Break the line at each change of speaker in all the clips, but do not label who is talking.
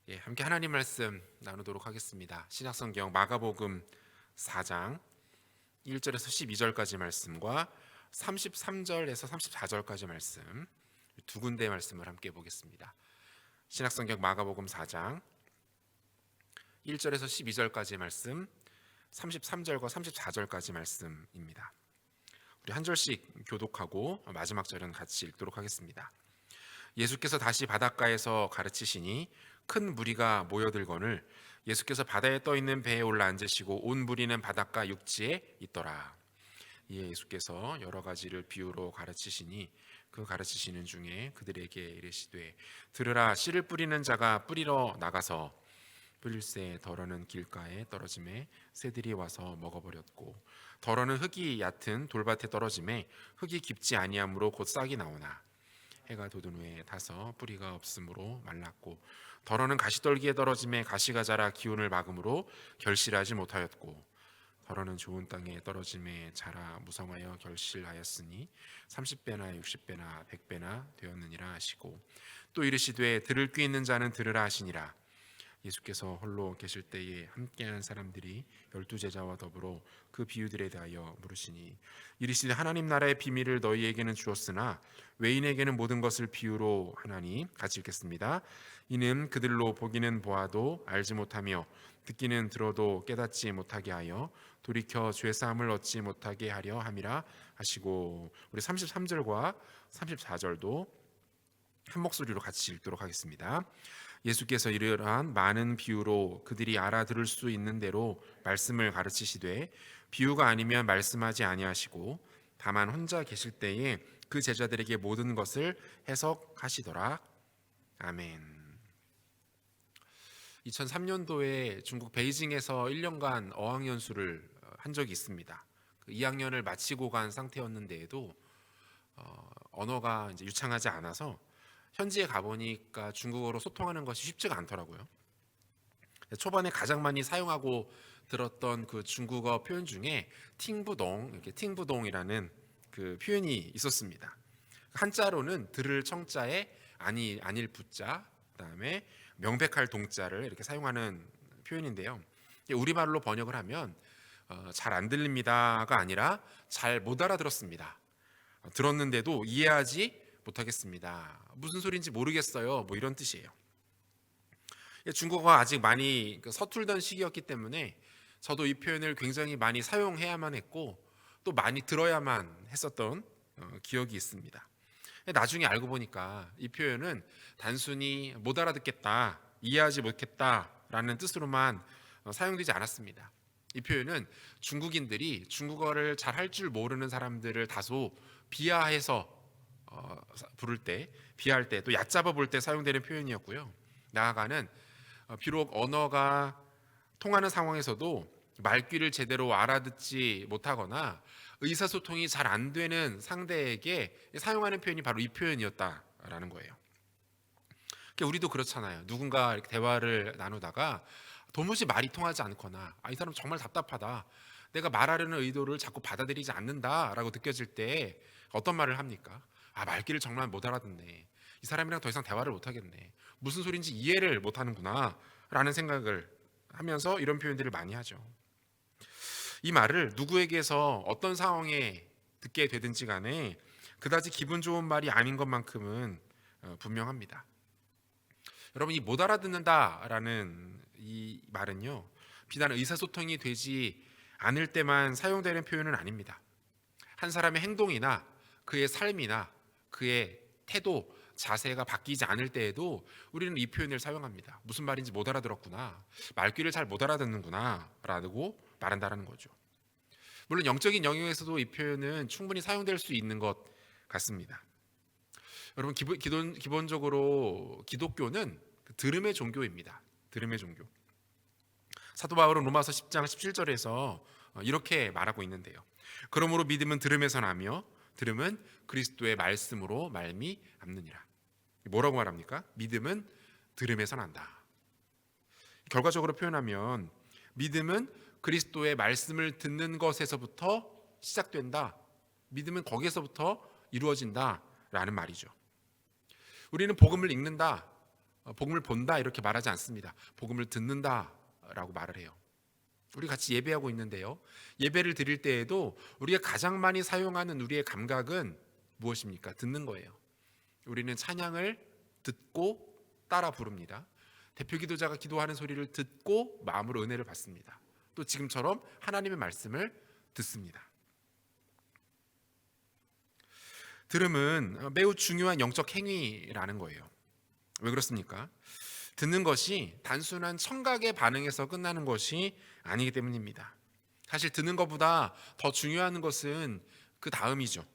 함께 하나님 말씀 나누도록 하겠습니다. 신약성경 마가복음 4장 1절에서 12절까지 말씀과 33절에서 34절까지 말씀, 두 군데의 말씀을 함께 보겠습니다. 신약성경 마가복음 4장 1절에서 12절까지 말씀, 33절과 34절까지 말씀입니다. 우리 한 절씩 교독하고 마지막 절은 같이 읽도록 하겠습니다. 예수께서 다시 바닷가에서 가르치시니 큰 무리가 모여들거늘 예수께서 바다에 떠 있는 배에 올라 앉으시고 온 무리는 바닷가 육지에 있더라. 이에 예수께서 여러 가지를 비유로 가르치시니 그 가르치시는 중에 그들에게 이르시되 들으라, 씨를 뿌리는 자가 뿌리러 나가서 뿌릴새 덜어는 길가에 떨어짐에 새들이 와서 먹어버렸고 덜어는 흙이 얕은 돌밭에 떨어짐에 흙이 깊지 아니하므로 곧 싹이 나오나 해가 돋은 후에 타서 뿌리가 없으므로 말랐고 덜어는 가시떨기에 떨어짐에 가시가 자라 기운을 막음으로 결실하지 못하였고 덜어는 좋은 땅에 떨어짐에 자라 무성하여 결실하였으니 30배나 60배나 100배나 되었느니라 하시고 또 이르시되 들을 귀 있는 자는 들으라 하시니라. 예수께서 홀로 계실 때에 함께한 사람들이 12제자와 더불어 그 비유들에 대하여 물으시니 이르시되 하나님 나라의 비밀을 너희에게는 주었으나 외인에게는 모든 것을 비유로 하나니. 같이 읽겠습니다. 이는 그들로 보기는 보아도 알지 못하며 듣기는 들어도 깨닫지 못하게 하여 돌이켜 죄사함을 얻지 못하게 하려 함이라 하시고, 우리 33절과 34절도 한 목소리로 같이 읽도록 하겠습니다. 예수께서 이러한 많은 비유로 그들이 알아들을 수 있는 대로 말씀을 가르치시되 비유가 아니면 말씀하지 아니하시고 다만 혼자 계실 때에 그 제자들에게 모든 것을 해석하시더라. 아멘. 2003년도에 중국 베이징에서 1년간 어학연수를 한 적이 있습니다. 2학년을 마치고 간 상태였는데도 언어가 이제 유창하지 않아서 현지에 가보니까 중국어로 소통하는 것이 쉽지가 않더라고요. 초반에 가장 많이 사용하고 들었던 그 중국어 표현 중에 팅부동, 이렇게 팅부동이라는 그 표현이 있었습니다. 한자로는 들을 청자에 아닐 부자, 그다음에 명백할 동자를 이렇게 사용하는 표현인데요. 우리말로 번역을 하면 잘 안 들립니다가 아니라 잘 못 알아들었습니다. 들었는데도 이해하지 못하겠습니다. 무슨 소리인지 모르겠어요. 뭐 이런 뜻이에요. 중국어가 아직 많이 서툴던 시기였기 때문에 저도 이 표현을 굉장히 많이 사용해야만 했고 또 많이 들어야만 했었던 기억이 있습니다. 나중에 알고 보니까 이 표현은 단순히 못 알아듣겠다, 이해하지 못했다라는 뜻으로만 사용되지 않았습니다. 이 표현은 중국인들이 중국어를 잘 할 줄 모르는 사람들을 다소 비하해서 부를 때, 비할 때, 또 얕잡아 볼 때 사용되는 표현이었고요. 나아가는 비록 언어가 통하는 상황에서도 말귀를 제대로 알아듣지 못하거나 의사소통이 잘 안 되는 상대에게 사용하는 표현이 바로 이 표현이었다라는 거예요. 우리도 그렇잖아요. 누군가 이렇게 대화를 나누다가 도무지 말이 통하지 않거나 이 사람 정말 답답하다, 내가 말하려는 의도를 자꾸 받아들이지 않는다라고 느껴질 때 어떤 말을 합니까? 말귀를 정말 못 알아듣네, 이 사람이랑 더 이상 대화를 못 하겠네, 무슨 소리인지 이해를 못 하는구나 라는 생각을 하면서 이런 표현들을 많이 하죠. 이 말을 누구에게서 어떤 상황에 듣게 되든지 간에 그다지 기분 좋은 말이 아닌 것만큼은 분명합니다. 여러분, 이 못 알아듣는다라는 이 말은요, 비단 의사소통이 되지 않을 때만 사용되는 표현은 아닙니다. 한 사람의 행동이나 그의 삶이나 그의 태도, 자세가 바뀌지 않을 때에도 우리는 이 표현을 사용합니다. 무슨 말인지 못 알아들었구나, 말귀를 잘 못 알아듣는구나 라고 말한다는 거죠. 물론 영적인 영역에서도 이 표현은 충분히 사용될 수 있는 것 같습니다. 여러분, 기본적으로 기독교는 들음의 종교입니다. 들음의 종교. 사도 바울은 로마서 10장 17절에서 이렇게 말하고 있는데요. 그러므로 믿음은 들음에서 나며 들음은 그리스도의 말씀으로 말미암느니라. 뭐라고 말합니까? 믿음은 들음에서 난다. 결과적으로 표현하면 믿음은 그리스도의 말씀을 듣는 것에서부터 시작된다. 믿음은 거기에서부터 이루어진다라는 말이죠. 우리는 복음을 읽는다, 복음을 본다 이렇게 말하지 않습니다. 복음을 듣는다라고 말을 해요. 우리 같이 예배하고 있는데요. 예배를 드릴 때에도 우리가 가장 많이 사용하는 우리의 감각은 무엇입니까? 듣는 거예요. 우리는 찬양을 듣고 따라 부릅니다. 대표 기도자가 기도하는 소리를 듣고 마음으로 은혜를 받습니다. 또 지금처럼 하나님의 말씀을 듣습니다. 들음은 매우 중요한 영적 행위라는 거예요. 왜 그렇습니까? 듣는 것이 단순한 청각의 반응에서 끝나는 것이 아니기 때문입니다. 사실 듣는 것보다 더 중요한 것은 그 다음이죠.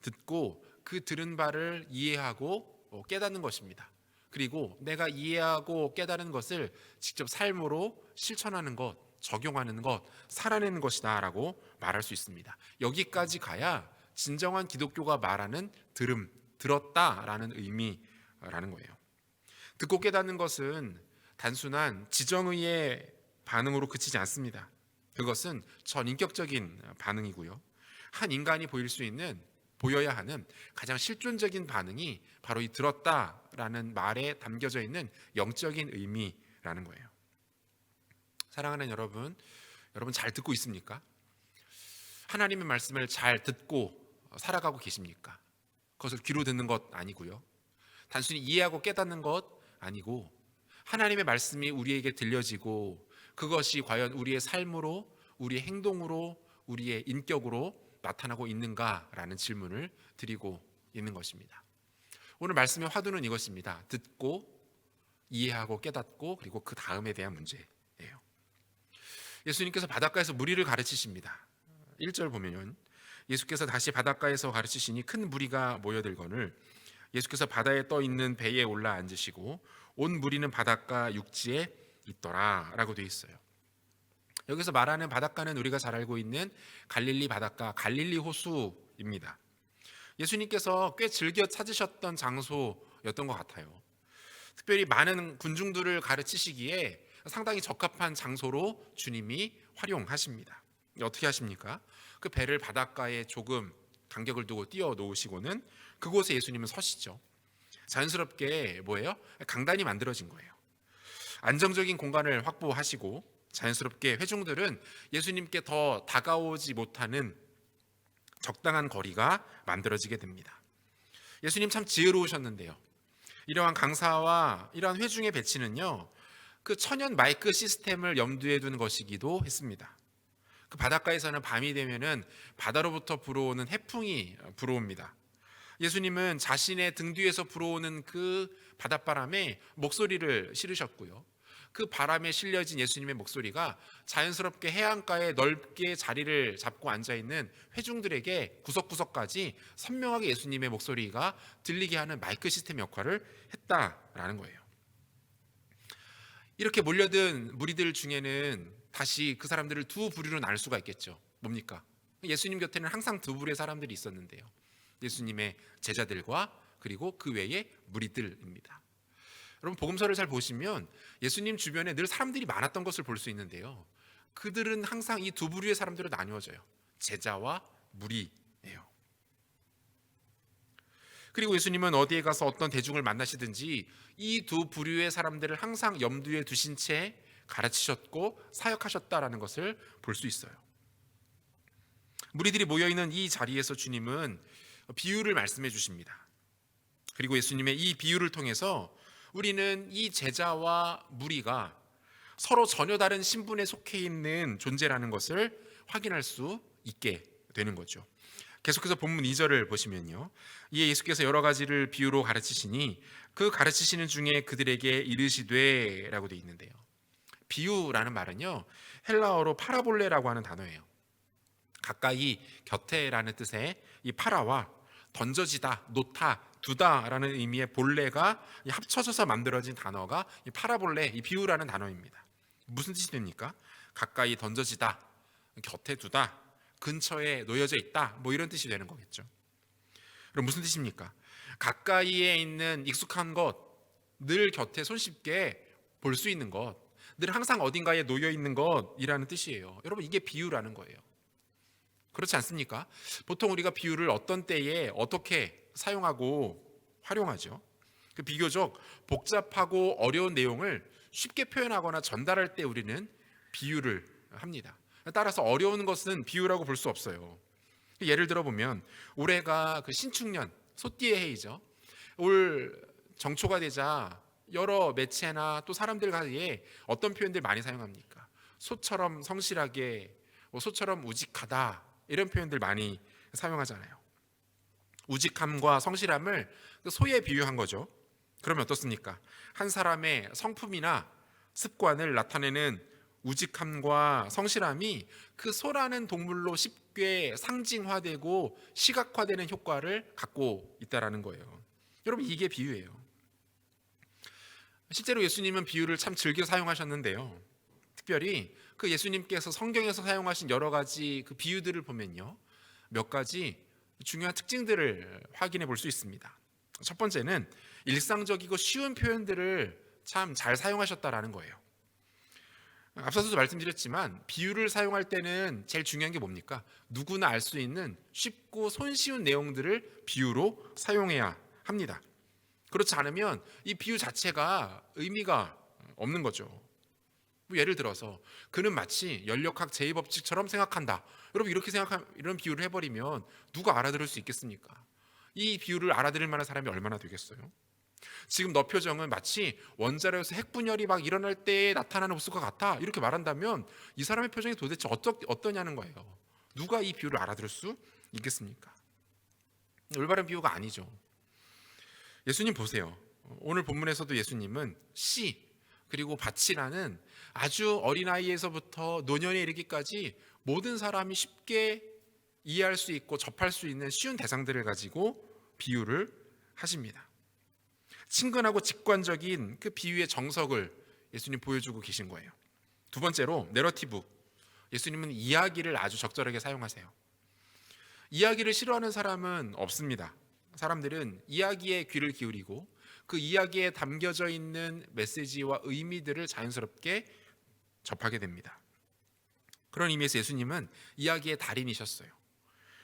듣고 그 들은 바를 이해하고 깨닫는 것입니다. 그리고 내가 이해하고 깨달은 것을 직접 삶으로 실천하는 것, 적용하는 것, 살아내는 것이다 라고 말할 수 있습니다. 여기까지 가야 진정한 기독교가 말하는 들음, 들었다라는 의미라는 거예요. 듣고 깨닫는 것은 단순한 지정의의 반응으로 그치지 않습니다. 그것은 전인격적인 반응이고요. 한 인간이 보여야 하는 가장 실존적인 반응이 바로 이 들었다라는 말에 담겨져 있는 영적인 의미라는 거예요. 사랑하는 여러분 잘 듣고 있습니까? 하나님의 말씀을 잘 듣고 살아가고 계십니까? 그것을 귀로 듣는 것 아니고요. 단순히 이해하고 깨닫는 것 아니고 하나님의 말씀이 우리에게 들려지고 그것이 과연 우리의 삶으로, 우리의 행동으로, 우리의 인격으로 나타나고 있는가라는 질문을 드리고 있는 것입니다. 오늘 말씀의 화두는 이것입니다. 듣고 이해하고 깨닫고 그리고 그 다음에 대한 문제예요. 예수님께서 바닷가에서 무리를 가르치십니다. 1절 보면 예수께서 다시 바닷가에서 가르치시니 큰 무리가 모여들거늘 예수께서 바다에 떠 있는 배에 올라 앉으시고 온 무리는 바닷가 육지에 있더라 라고 되어 있어요. 여기서 말하는 바닷가는 우리가 잘 알고 있는 갈릴리 바닷가, 갈릴리 호수입니다. 예수님께서 꽤 즐겨 찾으셨던 장소였던 것 같아요. 특별히 많은 군중들을 가르치시기에 상당히 적합한 장소로 주님이 활용하십니다. 어떻게 하십니까? 그 배를 바닷가에 조금 간격을 두고 띄워 놓으시고는 그곳에 예수님은 서시죠. 자연스럽게 강단이 만들어진 거예요. 안정적인 공간을 확보하시고 자연스럽게 회중들은 예수님께 더 다가오지 못하는 적당한 거리가 만들어지게 됩니다. 예수님 참 지혜로우셨는데요. 이러한 강사와 이러한 회중의 배치는요, 그 천연 마이크 시스템을 염두에 두는 것이기도 했습니다. 그 바닷가에서는 밤이 되면은 바다로부터 불어오는 해풍이 불어옵니다. 예수님은 자신의 등 뒤에서 불어오는 그 바닷바람에 목소리를 실으셨고요. 그 바람에 실려진 예수님의 목소리가 자연스럽게 해안가에 넓게 자리를 잡고 앉아있는 회중들에게 구석구석까지 선명하게 예수님의 목소리가 들리게 하는 마이크 시스템 역할을 했다라는 거예요. 이렇게 몰려든 무리들 중에는 다시 그 사람들을 두 부류로 나눌 수가 있겠죠. 뭡니까? 예수님 곁에는 항상 두 부류의 사람들이 있었는데요. 예수님의 제자들과 그리고 그 외의 무리들입니다. 여러분 복음서를 잘 보시면 예수님 주변에 늘 사람들이 많았던 것을 볼 수 있는데요. 그들은 항상 이 두 부류의 사람들로 나누어져요. 제자와 무리예요. 그리고 예수님은 어디에 가서 어떤 대중을 만나시든지 이 두 부류의 사람들을 항상 염두에 두신 채 가르치셨고 사역하셨다라는 것을 볼 수 있어요. 무리들이 모여있는 이 자리에서 주님은 비유를 말씀해 주십니다. 그리고 예수님의 이 비유를 통해서 우리는 이 제자와 무리가 서로 전혀 다른 신분에 속해 있는 존재라는 것을 확인할 수 있게 되는 거죠. 계속해서 본문 2절을 보시면요, 이에 예수께서 여러 가지를 비유로 가르치시니 그 가르치시는 중에 그들에게 이르시되 라고 되어 있는데요, 비유라는 말은요 헬라어로 파라볼레라고 하는 단어예요. 가까이, 곁에라는 뜻의 이 파라와 던져지다, 놓다, 두다라는 의미의 볼레가 합쳐져서 만들어진 단어가 이 파라볼레, 이 비유라는 단어입니다. 무슨 뜻이 됩니까? 가까이 던져지다, 곁에 두다, 근처에 놓여져 있다, 이런 뜻이 되는 거겠죠. 그럼 무슨 뜻입니까? 가까이에 있는 익숙한 것, 늘 곁에 손쉽게 볼 수 있는 것, 늘 항상 어딘가에 놓여 있는 것이라는 뜻이에요. 여러분 이게 비유라는 거예요. 그렇지 않습니까? 보통 우리가 비유를 어떤 때에 어떻게 사용하고 활용하죠? 그 비교적 복잡하고 어려운 내용을 쉽게 표현하거나 전달할 때 우리는 비유를 합니다. 따라서 어려운 것은 비유라고 볼 수 없어요. 예를 들어 보면 올해가 그 신축년 소띠의 해이죠. 올 정초가 되자 여러 매체나 또 사람들 사이에 어떤 표현들 많이 사용합니까? 소처럼 성실하게, 소처럼 우직하다, 이런 표현들 많이 사용하잖아요. 우직함과 성실함을 소에 비유한 거죠. 그러면 어떻습니까? 한 사람의 성품이나 습관을 나타내는 우직함과 성실함이 그 소라는 동물로 쉽게 상징화되고 시각화되는 효과를 갖고 있다는 거예요. 여러분, 이게 비유예요. 실제로 예수님은 비유를 참 즐겨 사용하셨는데요. 특별히 그 예수님께서 성경에서 사용하신 여러 가지 그 비유들을 보면요, 몇 가지 중요한 특징들을 확인해 볼 수 있습니다. 첫 번째는 일상적이고 쉬운 표현들을 참 잘 사용하셨다라는 거예요. 앞서서도 말씀드렸지만 비유를 사용할 때는 제일 중요한 게 뭡니까? 누구나 알 수 있는 쉽고 손쉬운 내용들을 비유로 사용해야 합니다. 그렇지 않으면 이 비유 자체가 의미가 없는 거죠. 예를 들어서 그는 마치 연력학 제2법칙처럼 생각한다. 여러분, 이렇게 이런 비유를 해버리면 누가 알아들을 수 있겠습니까? 이 비유를 알아들을 만한 사람이 얼마나 되겠어요? 지금 너 표정은 마치 원자로에서 핵분열이 막 일어날 때 나타나는 모습과 같아, 이렇게 말한다면 이 사람의 표정이 도대체 어떠냐는 거예요. 누가 이 비유를 알아들을 수 있겠습니까? 올바른 비유가 아니죠. 예수님 보세요. 오늘 본문에서도 예수님은 씨 그리고 밭이라는 아주 어린아이에서부터 노년에 이르기까지 모든 사람이 쉽게 이해할 수 있고 접할 수 있는 쉬운 대상들을 가지고 비유를 하십니다. 친근하고 직관적인 그 비유의 정석을 예수님 보여주고 계신 거예요. 두 번째로 내러티브. 예수님은 이야기를 아주 적절하게 사용하세요. 이야기를 싫어하는 사람은 없습니다. 사람들은 이야기에 귀를 기울이고 그 이야기에 담겨져 있는 메시지와 의미들을 자연스럽게 접하게 됩니다. 그런 의미에서 예수님은 이야기의 달인이셨어요.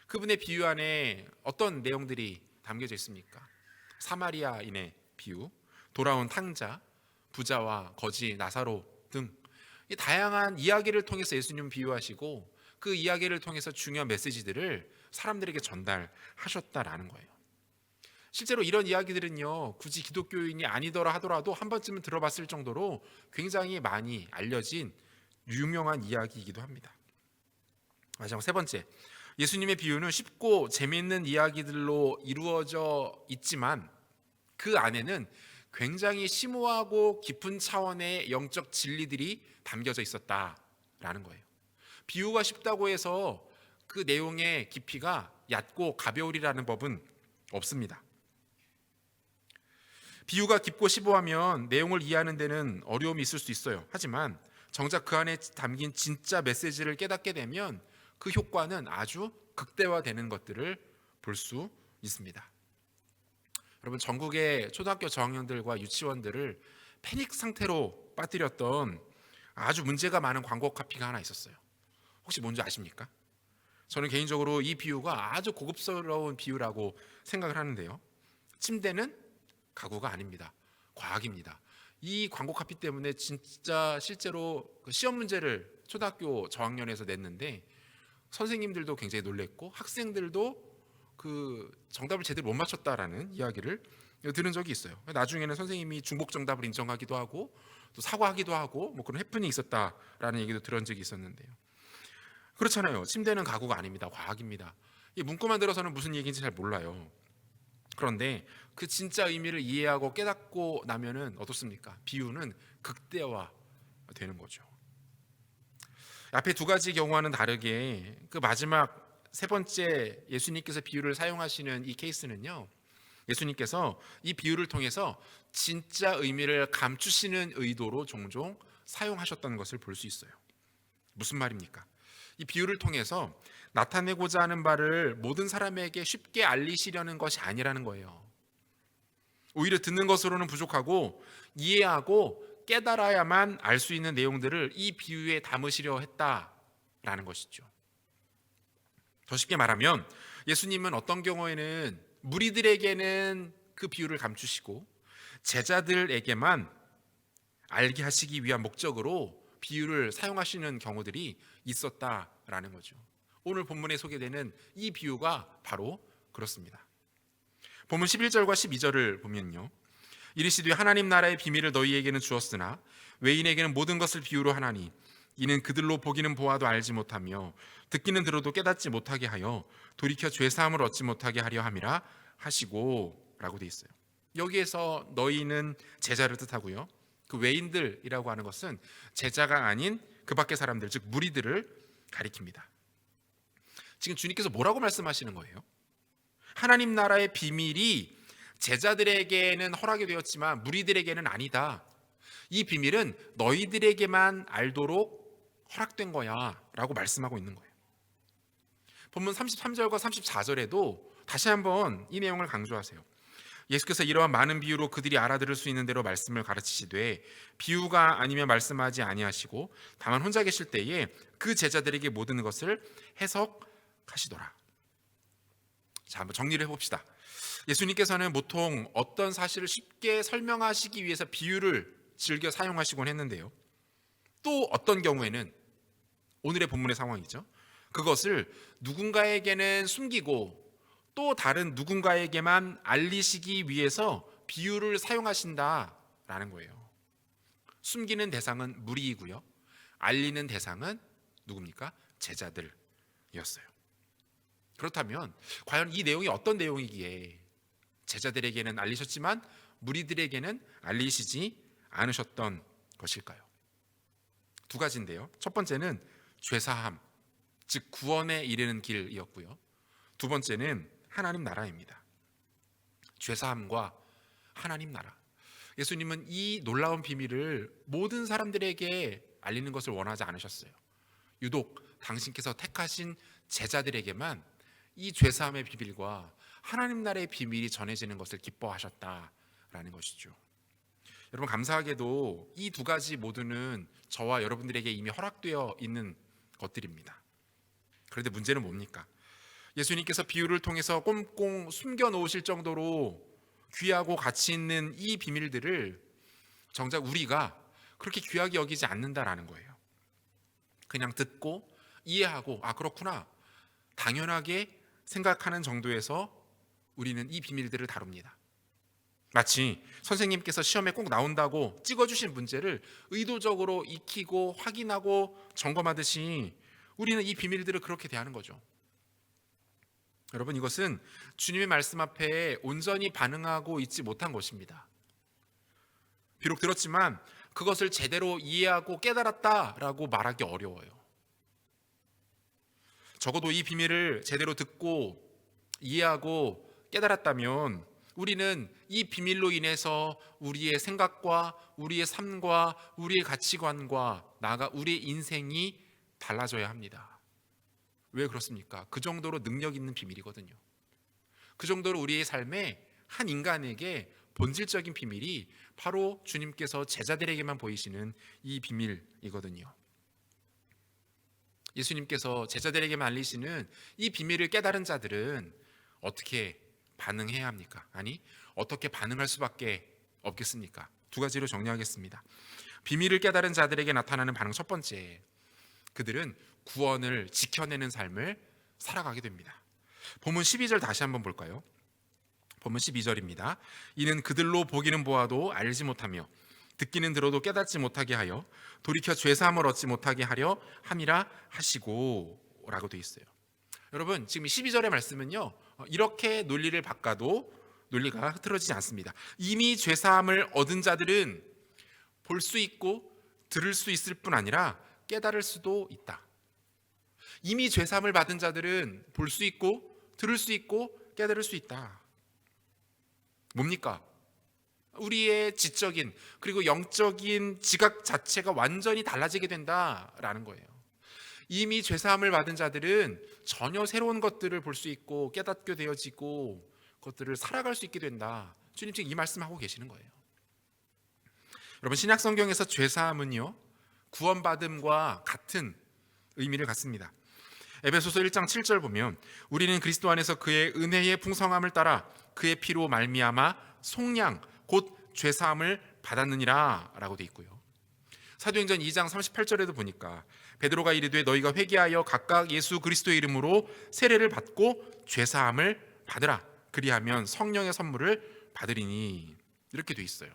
그분의 비유 안에 어떤 내용들이 담겨져 있습니까? 사마리아인의 비유, 돌아온 탕자, 부자와 거지 나사로 등 이 다양한 이야기를 통해서 예수님은 비유하시고 그 이야기를 통해서 중요한 메시지들을 사람들에게 전달하셨다라는 거예요. 실제로 이런 이야기들은요, 굳이 기독교인이 아니더라 하더라도 한 번쯤은 들어봤을 정도로 굉장히 많이 알려진 유명한 이야기이기도 합니다. 마지막 세 번째, 예수님의 비유는 쉽고 재미있는 이야기들로 이루어져 있지만 그 안에는 굉장히 심오하고 깊은 차원의 영적 진리들이 담겨져 있었다라는 거예요. 비유가 쉽다고 해서 그 내용의 깊이가 얕고 가벼우리라는 법은 없습니다. 비유가 깊고 심오하면 내용을 이해하는 데는 어려움이 있을 수 있어요. 하지만 정작 그 안에 담긴 진짜 메시지를 깨닫게 되면 그 효과는 아주 극대화되는 것들을 볼 수 있습니다. 여러분, 전국의 초등학교 저학년들과 유치원들을 패닉 상태로 빠뜨렸던 아주 문제가 많은 광고 카피가 하나 있었어요. 혹시 뭔지 아십니까? 저는 개인적으로 이 비유가 아주 고급스러운 비유라고 생각을 하는데요. 침대는 가구가 아닙니다. 과학입니다. 이 광고 카피 때문에 진짜 실제로 시험 문제를 초등학교 저학년에서 냈는데 선생님들도 굉장히 놀랬고 학생들도 그 정답을 제대로 못 맞췄다라는 이야기를 들은 적이 있어요. 나중에는 선생님이 중복 정답을 인정하기도 하고 또 사과하기도 하고 뭐 그런 해프닝이 있었다라는 얘기도 들은 적이 있었는데요. 그렇잖아요. 침대는 가구가 아닙니다. 과학입니다. 이 문구만 들어서는 무슨 얘기인지 잘 몰라요. 그런데 그 진짜 의미를 이해하고 깨닫고 나면은 어떻습니까? 비유는 극대화 되는 거죠. 앞에 두 가지 경우와는 다르게 그 마지막 세 번째 예수님께서 비유를 사용하시는 이 케이스는요, 예수님께서 이 비유를 통해서 진짜 의미를 감추시는 의도로 종종 사용하셨다는 것을 볼 수 있어요. 무슨 말입니까? 이 비유를 통해서 나타내고자 하는 바를 모든 사람에게 쉽게 알리시려는 것이 아니라는 거예요. 오히려 듣는 것으로는 부족하고 이해하고 깨달아야만 알 수 있는 내용들을 이 비유에 담으시려 했다라는 것이죠. 더 쉽게 말하면 예수님은 어떤 경우에는 무리들에게는 그 비유를 감추시고 제자들에게만 알게 하시기 위한 목적으로 비유를 사용하시는 경우들이 있었다라는 거죠. 오늘 본문에 소개되는 이 비유가 바로 그렇습니다. 본문 11절과 12절을 보면요, 이르시되 하나님 나라의 비밀을 너희에게는 주었으나 외인에게는 모든 것을 비유로 하나니 이는 그들로 보기는 보아도 알지 못하며 듣기는 들어도 깨닫지 못하게 하여 돌이켜 죄사함을 얻지 못하게 하려 함이라 하시고 라고 돼 있어요. 여기에서 너희는 제자를 뜻하고요, 그 외인들이라고 하는 것은 제자가 아닌 그 밖의 사람들, 즉 무리들을 가리킵니다. 지금 주님께서 뭐라고 말씀하시는 거예요? 하나님 나라의 비밀이 제자들에게는 허락이 되었지만 무리들에게는 아니다. 이 비밀은 너희들에게만 알도록 허락된 거야 라고 말씀하고 있는 거예요. 본문 33절과 34절에도 다시 한번 이 내용을 강조하세요. 예수께서 이러한 많은 비유로 그들이 알아들을 수 있는 대로 말씀을 가르치시되 비유가 아니면 말씀하지 아니하시고 다만 혼자 계실 때에 그 제자들에게 모든 것을 해석하시더라. 자, 한번 정리를 해봅시다. 예수님께서는 보통 어떤 사실을 쉽게 설명하시기 위해서 비유를 즐겨 사용하시곤 했는데요, 또 어떤 경우에는 오늘의 본문의 상황이죠, 그것을 누군가에게는 숨기고 또 다른 누군가에게만 알리시기 위해서 비유를 사용하신다라는 거예요. 숨기는 대상은 무리이고요, 알리는 대상은 누굽니까? 제자들이었어요. 그렇다면 과연 이 내용이 어떤 내용이기에 제자들에게는 알리셨지만 무리들에게는 알리시지 않으셨던 것일까요? 두 가지인데요, 첫 번째는 죄사함, 즉 구원에 이르는 길이었고요, 두 번째는 하나님 나라입니다. 죄사함과 하나님 나라. 예수님은 이 놀라운 비밀을 모든 사람들에게 알리는 것을 원하지 않으셨어요. 유독 당신께서 택하신 제자들에게만 이 죄사함의 비밀과 하나님 나라의 비밀이 전해지는 것을 기뻐하셨다라는 것이죠. 여러분, 감사하게도 이 두 가지 모두는 저와 여러분들에게 이미 허락되어 있는 것들입니다. 그런데 문제는 뭡니까? 예수님께서 비유를 통해서 꼼꼼 숨겨 놓으실 정도로 귀하고 가치 있는 이 비밀들을 정작 우리가 그렇게 귀하게 여기지 않는다라는 거예요. 그냥 듣고 이해하고 그렇구나, 당연하게 생각하는 정도에서 우리는 이 비밀들을 다룹니다. 마치 선생님께서 시험에 꼭 나온다고 찍어주신 문제를 의도적으로 익히고 확인하고 점검하듯이 우리는 이 비밀들을 그렇게 대하는 거죠. 여러분, 이것은 주님의 말씀 앞에 온전히 반응하고 있지 못한 것입니다. 비록 들었지만 그것을 제대로 이해하고 깨달았다라고 말하기 어려워요. 적어도 이 비밀을 제대로 듣고 이해하고 깨달았다면 우리는 이 비밀로 인해서 우리의 생각과 우리의 삶과 우리의 가치관과 나아가 우리의 인생이 달라져야 합니다. 왜 그렇습니까? 그 정도로 능력 있는 비밀이거든요. 그 정도로 우리의 삶에 한 인간에게 본질적인 비밀이 바로 주님께서 제자들에게만 보이시는 이 비밀이거든요. 예수님께서 제자들에게만 알리시는 이 비밀을 깨달은 자들은 어떻게 반응해야 합니까? 아니, 어떻게 반응할 수밖에 없겠습니까? 두 가지로 정리하겠습니다. 비밀을 깨달은 자들에게 나타나는 반응, 첫 번째, 그들은 구원을 지켜내는 삶을 살아가게 됩니다. 본문 12절 다시 한번 볼까요? 본문 12절입니다. 이는 그들로 보기는 보아도 알지 못하며 듣기는 들어도 깨닫지 못하게 하여 돌이켜 죄사함을 얻지 못하게 하려 함이라 하시고 라고 되어 있어요. 여러분, 지금 12절의 말씀은요, 이렇게 논리를 바꿔도 논리가 흐트러지지 않습니다. 이미 죄사함을 얻은 자들은 볼 수 있고 들을 수 있을 뿐 아니라 깨달을 수도 있다. 이미 죄사함을 받은 자들은 볼 수 있고 들을 수 있고 깨달을 수 있다. 뭡니까? 우리의 지적인 그리고 영적인 지각 자체가 완전히 달라지게 된다라는 거예요. 이미 죄사함을 받은 자들은 전혀 새로운 것들을 볼 수 있고 깨닫게 되어지고 그것들을 살아갈 수 있게 된다. 주님 지금 이 말씀하고 계시는 거예요. 여러분, 신약 성경에서 죄사함은요, 구원받음과 같은 의미를 갖습니다. 에베소서 1장 7절 보면 우리는 그리스도 안에서 그의 은혜의 풍성함을 따라 그의 피로 말미암아 속량 곧 죄 사함을 받았느니라 라고 돼 있고요. 사도행전 2장 38절에도 보니까 베드로가 이르되 너희가 회개하여 각각 예수 그리스도의 이름으로 세례를 받고 죄 사함을 받으라. 그리하면 성령의 선물을 받으리니, 이렇게 돼 있어요.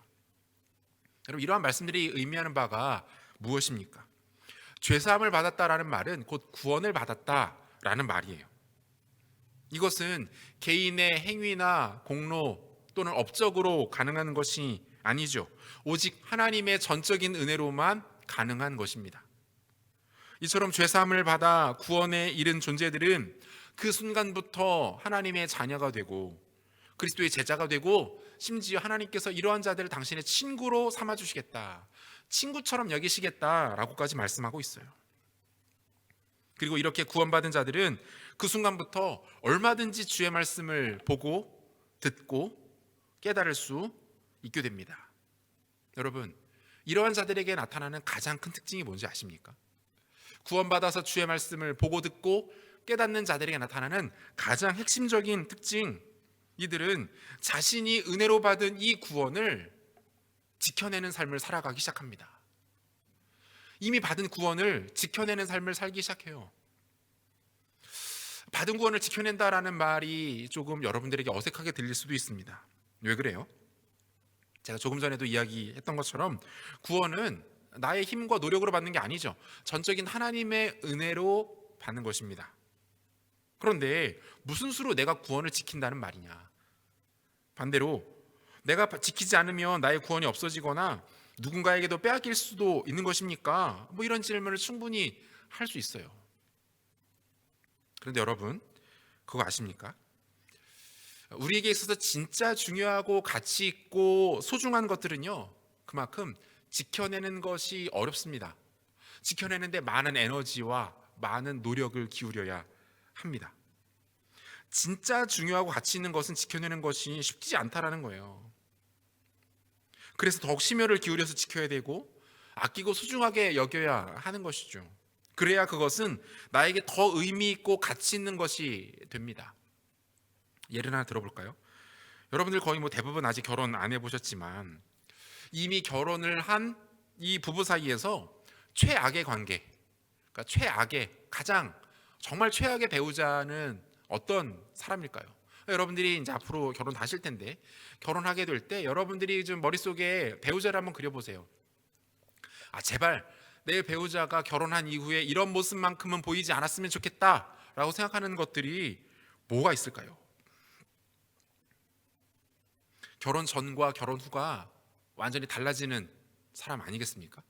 여러분, 이러한 말씀들이 의미하는 바가 무엇입니까? 죄 사함을 받았다라는 말은 곧 구원을 받았다라는 말이에요. 이것은 개인의 행위나 공로 또는 업적으로 가능한 것이 아니죠. 오직 하나님의 전적인 은혜로만 가능한 것입니다. 이처럼 죄 사함을 받아 구원에 이른 존재들은 그 순간부터 하나님의 자녀가 되고 그리스도의 제자가 되고, 심지어 하나님께서 이러한 자들을 당신의 친구로 삼아주시겠다, 친구처럼 여기시겠다라고까지 말씀하고 있어요. 그리고 이렇게 구원받은 자들은 그 순간부터 얼마든지 주의 말씀을 보고 듣고 깨달을 수 있게 됩니다. 여러분, 이러한 자들에게 나타나는 가장 큰 특징이 뭔지 아십니까? 구원받아서 주의 말씀을 보고 듣고 깨닫는 자들에게 나타나는 가장 핵심적인 특징, 이들은 자신이 은혜로 받은 이 구원을 지켜내는 삶을 살아가기 시작합니다. 이미 받은 구원을 지켜내는 삶을 살기 시작해요. 받은 구원을 지켜낸다라는 말이 조금 여러분들에게 어색하게 들릴 수도 있습니다. 왜 그래요? 제가 조금 전에도 이야기했던 것처럼 구원은 나의 힘과 노력으로 받는 게 아니죠. 전적인 하나님의 은혜로 받는 것입니다. 그런데 무슨 수로 내가 구원을 지킨다는 말이냐? 반대로 내가 지키지 않으면 나의 구원이 없어지거나 누군가에게도 빼앗길 수도 있는 것입니까? 이런 질문을 충분히 할 수 있어요. 그런데 여러분, 그거 아십니까? 우리에게 있어서 진짜 중요하고 가치 있고 소중한 것들은요, 그만큼 지켜내는 것이 어렵습니다. 지켜내는데 많은 에너지와 많은 노력을 기울여야 합니다. 진짜 중요하고 가치 있는 것은 지켜내는 것이 쉽지 않다라는 거예요. 그래서 더욱 심혈을 기울여서 지켜야 되고 아끼고 소중하게 여겨야 하는 것이죠. 그래야 그것은 나에게 더 의미 있고 가치 있는 것이 됩니다. 예를 하나 들어볼까요? 여러분들 거의 대부분 아직 결혼 안 해보셨지만 이미 결혼을 한 이 부부 사이에서 최악의 관계, 그러니까 최악의, 가장 정말 최악의 배우자는 어떤 사람일까요? 여러분들이 이제 앞으로 결혼 하실 텐데, 결혼하게 될 때 여러분들이 좀 머릿속에 배우자를 한번 그려보세요. 제발 내 배우자가 결혼한 이후에 이런 모습만큼은 보이지 않았으면 좋겠다라고 생각하는 것들이 뭐가 있을까요? 결혼 전과 결혼 후가 완전히 달라지는 사람 아니겠습니까?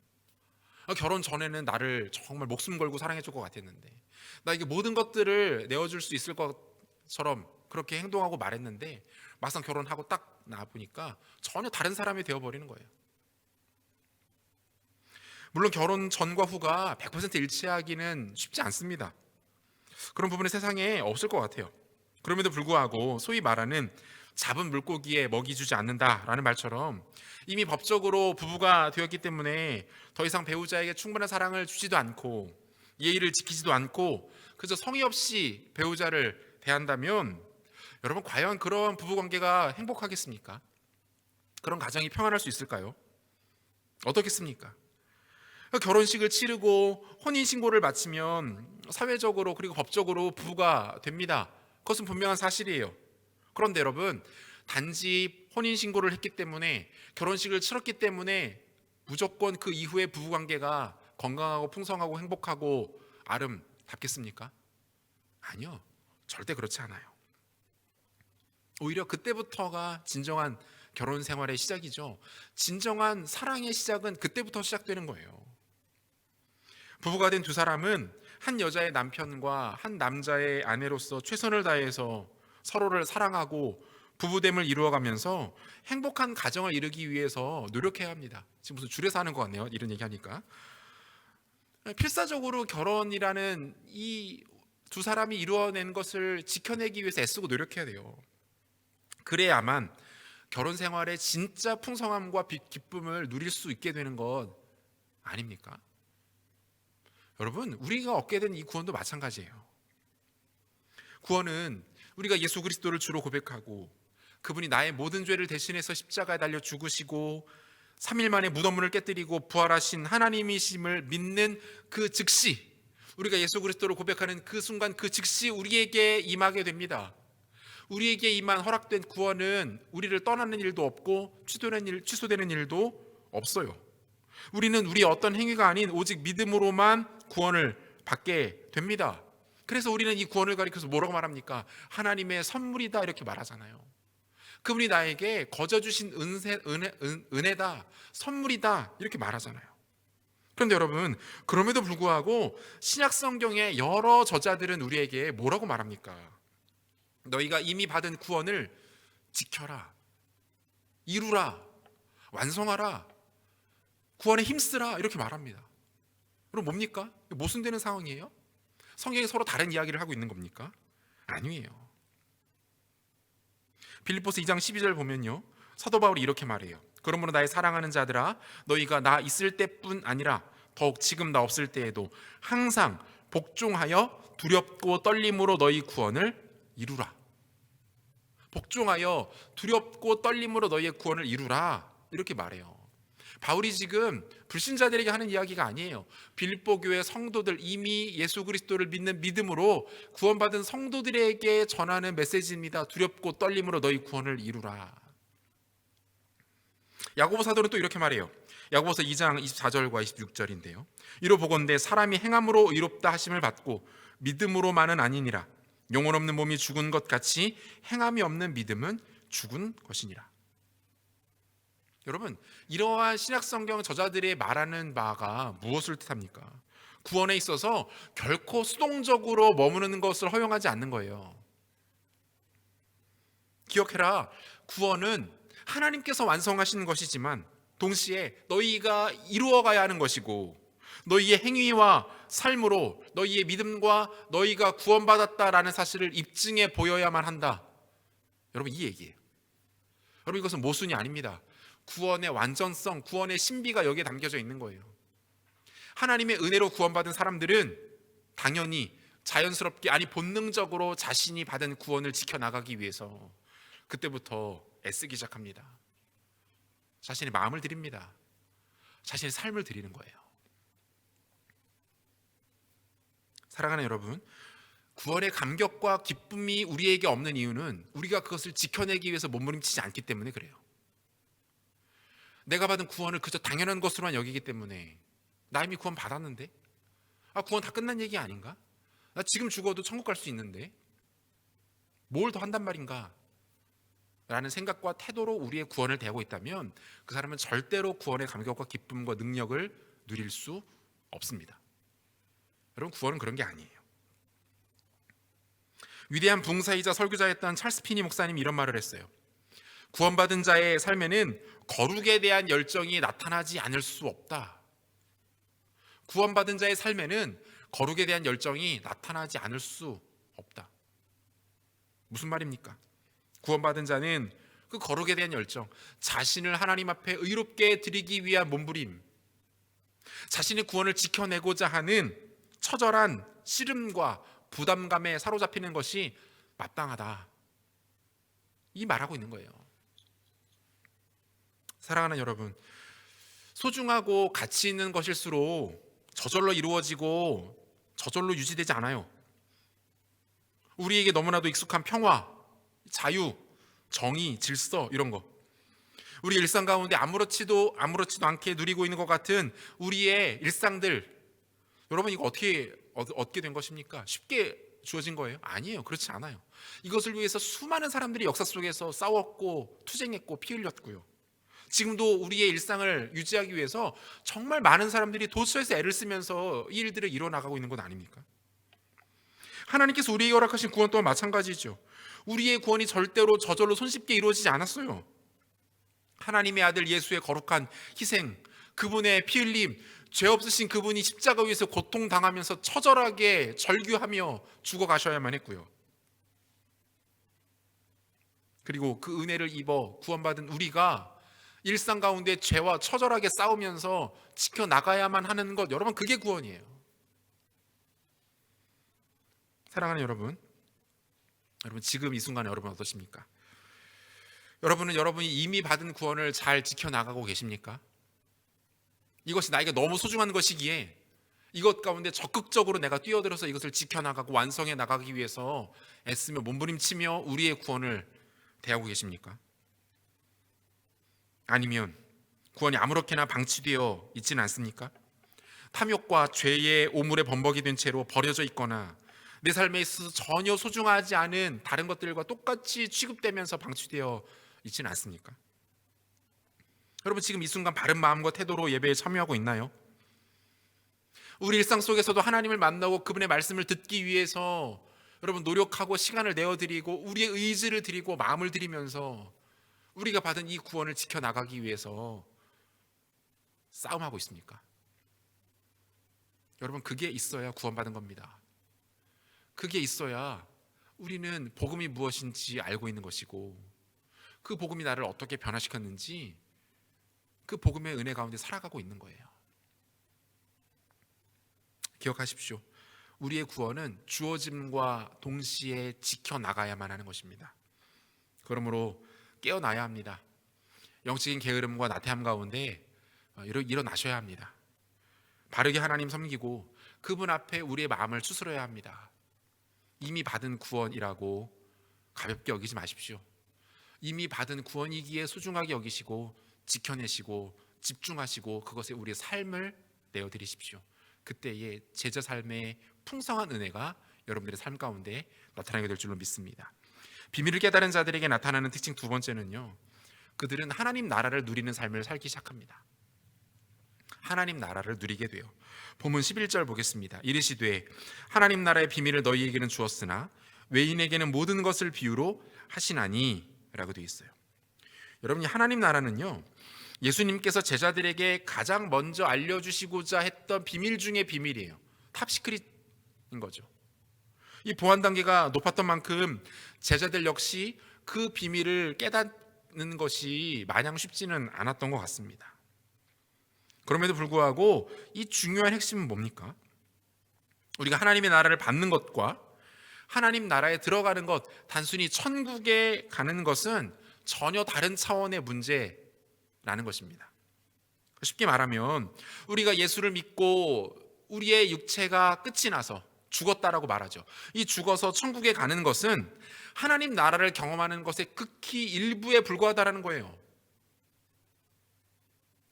결혼 전에는 나를 정말 목숨 걸고 사랑해줄 것 같았는데, 나에게 모든 것들을 내어줄 수 있을 것처럼 그렇게 행동하고 말했는데, 막상 결혼하고 딱 나와보니까 전혀 다른 사람이 되어버리는 거예요. 물론 결혼 전과 후가 100% 일치하기는 쉽지 않습니다. 그런 부분은 세상에 없을 것 같아요. 그럼에도 불구하고 소위 말하는 잡은 물고기에 먹이 주지 않는다라는 말처럼 이미 법적으로 부부가 되었기 때문에 더 이상 배우자에게 충분한 사랑을 주지도 않고 예의를 지키지도 않고 그저 성의 없이 배우자를 대한다면, 여러분, 과연 그런 부부관계가 행복하겠습니까? 그런 가정이 평안할 수 있을까요? 어떻겠습니까? 결혼식을 치르고 혼인신고를 마치면 사회적으로 그리고 법적으로 부부가 됩니다. 그것은 분명한 사실이에요. 그런데 여러분, 단지 혼인신고를 했기 때문에, 결혼식을 치렀기 때문에 무조건 그 이후의 부부관계가 건강하고 풍성하고 행복하고 아름답겠습니까? 아니요, 절대 그렇지 않아요. 오히려 그때부터가 진정한 결혼 생활의 시작이죠. 진정한 사랑의 시작은 그때부터 시작되는 거예요. 부부가 된 두 사람은 한 여자의 남편과 한 남자의 아내로서 최선을 다해서 서로를 사랑하고 부부됨을 이루어가면서 행복한 가정을 이루기 위해서 노력해야 합니다. 지금 무슨 줄에서 하는 것 같네요, 이런 얘기하니까. 필사적으로 결혼이라는 이 두 사람이 이루어낸 것을 지켜내기 위해서 애쓰고 노력해야 돼요. 그래야만 결혼 생활의 진짜 풍성함과 기쁨을 누릴 수 있게 되는 것 아닙니까? 여러분, 우리가 얻게 된 이 구원도 마찬가지예요. 구원은 우리가 예수 그리스도를 주로 고백하고 그분이 나의 모든 죄를 대신해서 십자가에 달려 죽으시고 3일 만에 무덤문을 깨뜨리고 부활하신 하나님이심을 믿는 그 즉시, 우리가 예수 그리스도를 고백하는 그 순간 그 즉시 우리에게 임하게 됩니다. 우리에게 임한 허락된 구원은 우리를 떠나는 일도 없고 취소되는 일도 없어요. 우리는 우리의 어떤 행위가 아닌 오직 믿음으로만 구원을 받게 됩니다. 그래서 우리는 이 구원을 가리켜서 뭐라고 말합니까? 하나님의 선물이다 이렇게 말하잖아요. 그분이 나에게 거저 주신 은혜다, 선물이다 이렇게 말하잖아요. 그런데 여러분, 그럼에도 불구하고 신약 성경의 여러 저자들은 우리에게 뭐라고 말합니까? 너희가 이미 받은 구원을 지켜라, 이루라, 완성하라, 구원에 힘쓰라 이렇게 말합니다. 그럼 뭡니까? 모순되는 상황이에요? 성경이 서로 다른 이야기를 하고 있는 겁니까? 아니에요. 빌립보서 2장 12절 보면요, 사도 바울이 이렇게 말해요. 그러므로 나의 사랑하는 자들아, 너희가 나 있을 때뿐 아니라 더욱 지금 나 없을 때에도 항상 복종하여 두렵고 떨림으로 너희 구원을 이루라. 복종하여 두렵고 떨림으로 너희의 구원을 이루라 이렇게 말해요. 바울이 지금 불신자들에게 하는 이야기가 아니에요. 빌립보 교회 성도들, 이미 예수 그리스도를 믿는 믿음으로 구원받은 성도들에게 전하는 메시지입니다. 두렵고 떨림으로 너희 구원을 이루라. 야고보 사도는 또 이렇게 말해요. 야고보서 2장 24절과 26절인데요. 이로 보건대 사람이 행함으로 의롭다 하심을 받고 믿음으로만은 아니니라. 영혼 없는 몸이 죽은 것 같이 행함이 없는 믿음은 죽은 것이니라. 여러분, 이러한 신약성경 저자들이 말하는 바가 무엇을 뜻합니까? 구원에 있어서 결코 수동적으로 머무르는 것을 허용하지 않는 거예요. 기억해라, 구원은 하나님께서 완성하시는 것이지만 동시에 너희가 이루어가야 하는 것이고, 너희의 행위와 삶으로 너희의 믿음과 너희가 구원받았다라는 사실을 입증해 보여야만 한다. 여러분, 이 얘기예요. 여러분, 이것은 모순이 아닙니다. 구원의 완전성, 구원의 신비가 여기에 담겨져 있는 거예요. 하나님의 은혜로 구원받은 사람들은 당연히 자연스럽게, 아니 본능적으로 자신이 받은 구원을 지켜나가기 위해서 그때부터 애쓰기 시작합니다. 자신의 마음을 드립니다. 자신의 삶을 드리는 거예요. 사랑하는 여러분, 구원의 감격과 기쁨이 우리에게 없는 이유는 우리가 그것을 지켜내기 위해서 몸부림치지 않기 때문에 그래요. 내가 받은 구원을 그저 당연한 것으로만 여기기 때문에, 나 이미 구원 받았는데, 구원 다 끝난 얘기 아닌가? 나 지금 죽어도 천국 갈 수 있는데 뭘 더 한단 말인가? 라는 생각과 태도로 우리의 구원을 대하고 있다면 그 사람은 절대로 구원의 감격과 기쁨과 능력을 누릴 수 없습니다. 여러분, 구원은 그런 게 아니에요. 위대한 붕사이자 설교자였던 찰스 피니 목사님이 이런 말을 했어요. 구원받은 자의 삶에는 거룩에 대한 열정이 나타나지 않을 수 없다. 구원받은 자의 삶에는 거룩에 대한 열정이 나타나지 않을 수 없다. 무슨 말입니까? 구원받은 자는 그 거룩에 대한 열정, 자신을 하나님 앞에 의롭게 드리기 위한 몸부림, 자신의 구원을 지켜내고자 하는 처절한 씨름과 부담감에 사로잡히는 것이 마땅하다, 이 말하고 있는 거예요. 사랑하는 여러분, 소중하고 가치 있는 것일수록 저절로 이루어지고 저절로 유지되지 않아요. 우리에게 너무나도 익숙한 평화, 자유, 정의, 질서, 이런 거, 우리 일상 가운데 아무렇지도 않게 누리고 있는 것 같은 우리의 일상들, 여러분, 이거 어떻게 얻게 된 것입니까? 쉽게 주어진 거예요? 아니에요. 그렇지 않아요. 이것을 위해서 수많은 사람들이 역사 속에서 싸웠고 투쟁했고 피 흘렸고요. 지금도 우리의 일상을 유지하기 위해서 정말 많은 사람들이 도처에서 애를 쓰면서 이 일들을 이뤄나가고 있는 것 아닙니까? 하나님께서 우리에게 허락하신 구원 또한 마찬가지죠. 우리의 구원이 절대로 저절로 손쉽게 이루어지지 않았어요. 하나님의 아들 예수의 거룩한 희생, 그분의 피 흘림, 죄 없으신 그분이 십자가 위에서 고통당하면서 처절하게 절규하며 죽어가셔야만 했고요. 그리고 그 은혜를 입어 구원받은 우리가 일상 가운데 죄와 처절하게 싸우면서 지켜나가야만 하는 것, 여러분, 그게 구원이에요. 사랑하는 여러분, 지금 이 순간에 여러분 어떠십니까? 여러분은 여러분이 이미 받은 구원을 잘 지켜나가고 계십니까? 이것이 나에게 너무 소중한 것이기에 이것 가운데 적극적으로 내가 뛰어들어서 이것을 지켜나가고 완성해 나가기 위해서 애쓰며 몸부림치며 우리의 구원을 대하고 계십니까? 아니면 구원이 아무렇게나 방치되어 있지는 않습니까? 탐욕과 죄의 오물에 범벅이 된 채로 버려져 있거나 내 삶에 있어서 전혀 소중하지 않은 다른 것들과 똑같이 취급되면서 방치되어 있지는 않습니까? 여러분, 지금 이 순간 바른 마음과 태도로 예배에 참여하고 있나요? 우리 일상 속에서도 하나님을 만나고 그분의 말씀을 듣기 위해서 여러분 노력하고 시간을 내어드리고 우리의 의지를 드리고 마음을 드리면서 우리가 받은 이 구원을 지켜나가기 위해서 싸움하고 있습니까? 여러분, 그게 있어야 구원받은 겁니다. 그게 있어야 우리는 복음이 무엇인지 알고 있는 것이고 그 복음이 나를 어떻게 변화시켰는지 그 복음의 은혜 가운데 살아가고 있는 거예요. 기억하십시오. 우리의 구원은 주어짐과 동시에 지켜나가야만 하는 것입니다. 그러므로 깨어나야 합니다. 영적인 게으름과 나태함 가운데 일어나셔야 합니다. 바르게 하나님 섬기고 그분 앞에 우리의 마음을 추스러야 합니다. 이미 받은 구원이라고 가볍게 여기지 마십시오. 이미 받은 구원이기에 소중하게 여기시고 지켜내시고 집중하시고 그것에 우리의 삶을 내어드리십시오. 그때의 제자 삶의 풍성한 은혜가 여러분들의 삶 가운데 나타나게 될 줄로 믿습니다. 비밀을 깨달은 자들에게 나타나는 특징 두 번째는요, 그들은 하나님 나라를 누리는 삶을 살기 시작합니다. 하나님 나라를 누리게 돼요. 본문 11절 보겠습니다. 이르시되 하나님 나라의 비밀을 너희에게는 주었으나 외인에게는 모든 것을 비유로 하시나니 라고 되어 있어요. 여러분, 이 하나님 나라는요, 예수님께서 제자들에게 가장 먼저 알려주시고자 했던 비밀 중의 비밀이에요. 탑시크릿인 거죠. 이 보안 단계가 높았던 만큼 제자들 역시 그 비밀을 깨닫는 것이 마냥 쉽지는 않았던 것 같습니다. 그럼에도 불구하고 이 중요한 핵심은 뭡니까? 우리가 하나님의 나라를 받는 것과 하나님 나라에 들어가는 것, 단순히 천국에 가는 것은 전혀 다른 차원의 문제라는 것입니다. 쉽게 말하면 우리가 예수를 믿고 우리의 육체가 끝이 나서 죽었다라고 말하죠. 이 죽어서 천국에 가는 것은 하나님 나라를 경험하는 것의 극히 일부에 불과하다는 거예요.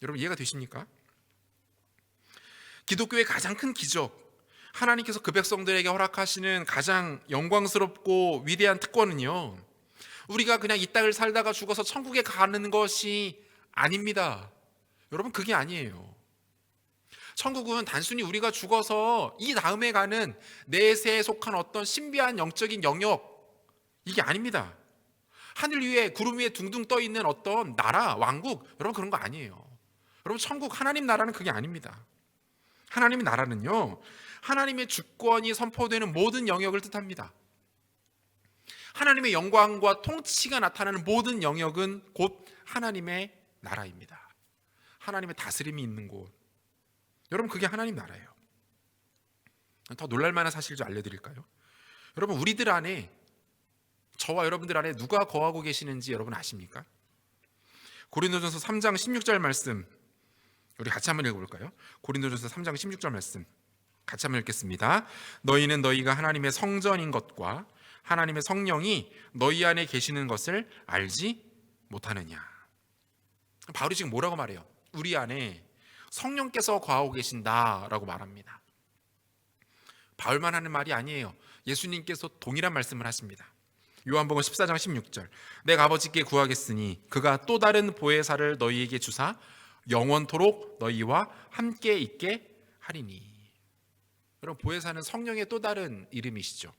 여러분, 이해가 되십니까? 기독교의 가장 큰 기적, 하나님께서 그 백성들에게 허락하시는 가장 영광스럽고 위대한 특권은요, 우리가 그냥 이 땅을 살다가 죽어서 천국에 가는 것이 아닙니다. 여러분, 그게 아니에요. 천국은 단순히 우리가 죽어서 이 다음에 가는 내세에 속한 어떤 신비한 영적인 영역, 이게 아닙니다. 하늘 위에 구름 위에 둥둥 떠 있는 어떤 나라, 왕국, 여러분 그런 거 아니에요. 여러분, 천국 하나님 나라는 그게 아닙니다. 하나님의 나라는요, 하나님의 주권이 선포되는 모든 영역을 뜻합니다. 하나님의 영광과 통치가 나타나는 모든 영역은 곧 하나님의 나라입니다. 하나님의 다스림이 있는 곳, 여러분 그게 하나님 나라예요. 더 놀랄만한 사실 좀 알려드릴까요? 여러분, 우리들 안에, 저와 여러분들 안에 누가 거하고 계시는지 여러분 아십니까? 고린도전서 3장 16절 말씀 우리 같이 한번 읽어볼까요? 고린도전서 3장 16절 말씀 같이 한번 읽겠습니다. 너희는 너희가 하나님의 성전인 것과 하나님의 성령이 너희 안에 계시는 것을 알지 못하느냐. 바울이 지금 뭐라고 말해요? 우리 안에 성령께서 거하고 계신다라고 말합니다. 바울만 하는 말이 아니에요. 예수님께서 동일한 말씀을 하십니다. 요한복음 14장 16절 내가 아버지께 구하겠으니 그가 또 다른 보혜사를 너희에게 주사 영원토록 너희와 함께 있게 하리니. 여러분, 보혜사는 성령의 또 다른 이름이시죠.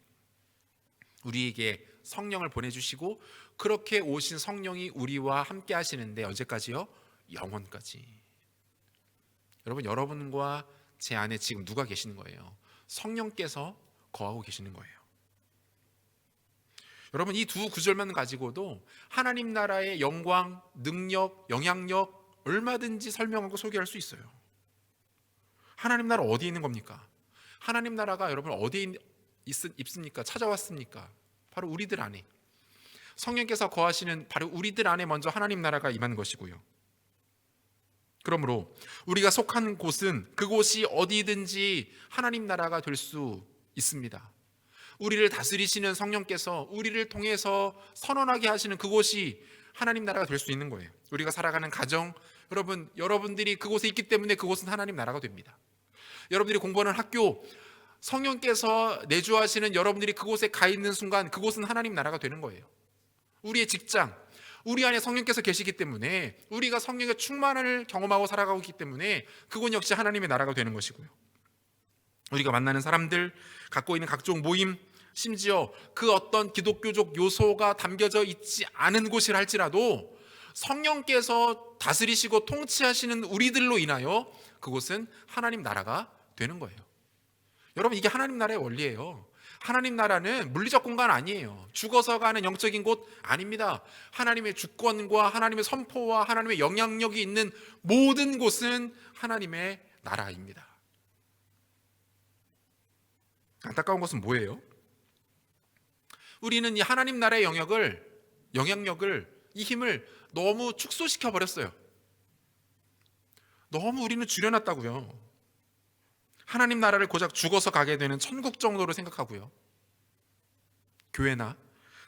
우리에게 성령을 보내주시고 그렇게 오신 성령이 우리와 함께 하시는데 언제까지요? 영원까지. 여러분, 여러분과 제 안에 지금 누가 계시는 거예요? 성령께서 거하고 계시는 거예요. 여러분, 이 두 구절만 가지고도 하나님 나라의 영광, 능력, 영향력 얼마든지 설명하고 소개할 수 있어요. 하나님 나라 어디 있는 겁니까? 하나님 나라가 여러분 어디에 있습니까? 찾아왔습니까? 바로 우리들 안에. 성령께서 거하시는 바로 우리들 안에 먼저 하나님 나라가 임하는 것이고요. 그러므로 우리가 속한 곳은 그곳이 어디든지 하나님 나라가 될 수 있습니다. 우리를 다스리시는 성령께서 우리를 통해서 선언하게 하시는 그곳이 하나님 나라가 될 수 있는 거예요. 우리가 살아가는 가정, 여러분들이 그곳에 있기 때문에 그곳은 하나님 나라가 됩니다. 여러분들이 공부하는 학교, 성령께서 내주하시는 여러분들이 그곳에 가 있는 순간 그곳은 하나님 나라가 되는 거예요. 우리의 직장, 우리 안에 성령께서 계시기 때문에 우리가 성령의 충만을 경험하고 살아가고 있기 때문에 그곳 역시 하나님의 나라가 되는 것이고요. 우리가 만나는 사람들, 갖고 있는 각종 모임, 심지어 그 어떤 기독교적 요소가 담겨져 있지 않은 곳이라 할지라도 성령께서 다스리시고 통치하시는 우리들로 인하여 그곳은 하나님 나라가 되는 거예요. 여러분, 이게 하나님 나라의 원리예요. 하나님 나라는 물리적 공간 아니에요. 죽어서 가는 영적인 곳 아닙니다. 하나님의 주권과 하나님의 선포와 하나님의 영향력이 있는 모든 곳은 하나님의 나라입니다. 안타까운 것은 뭐예요? 우리는 이 하나님 나라의 영향력을, 이 힘을 너무 축소시켜 버렸어요. 너무 우리는 줄여놨다고요. 하나님 나라를 고작 죽어서 가게 되는 천국 정도로 생각하고요. 교회나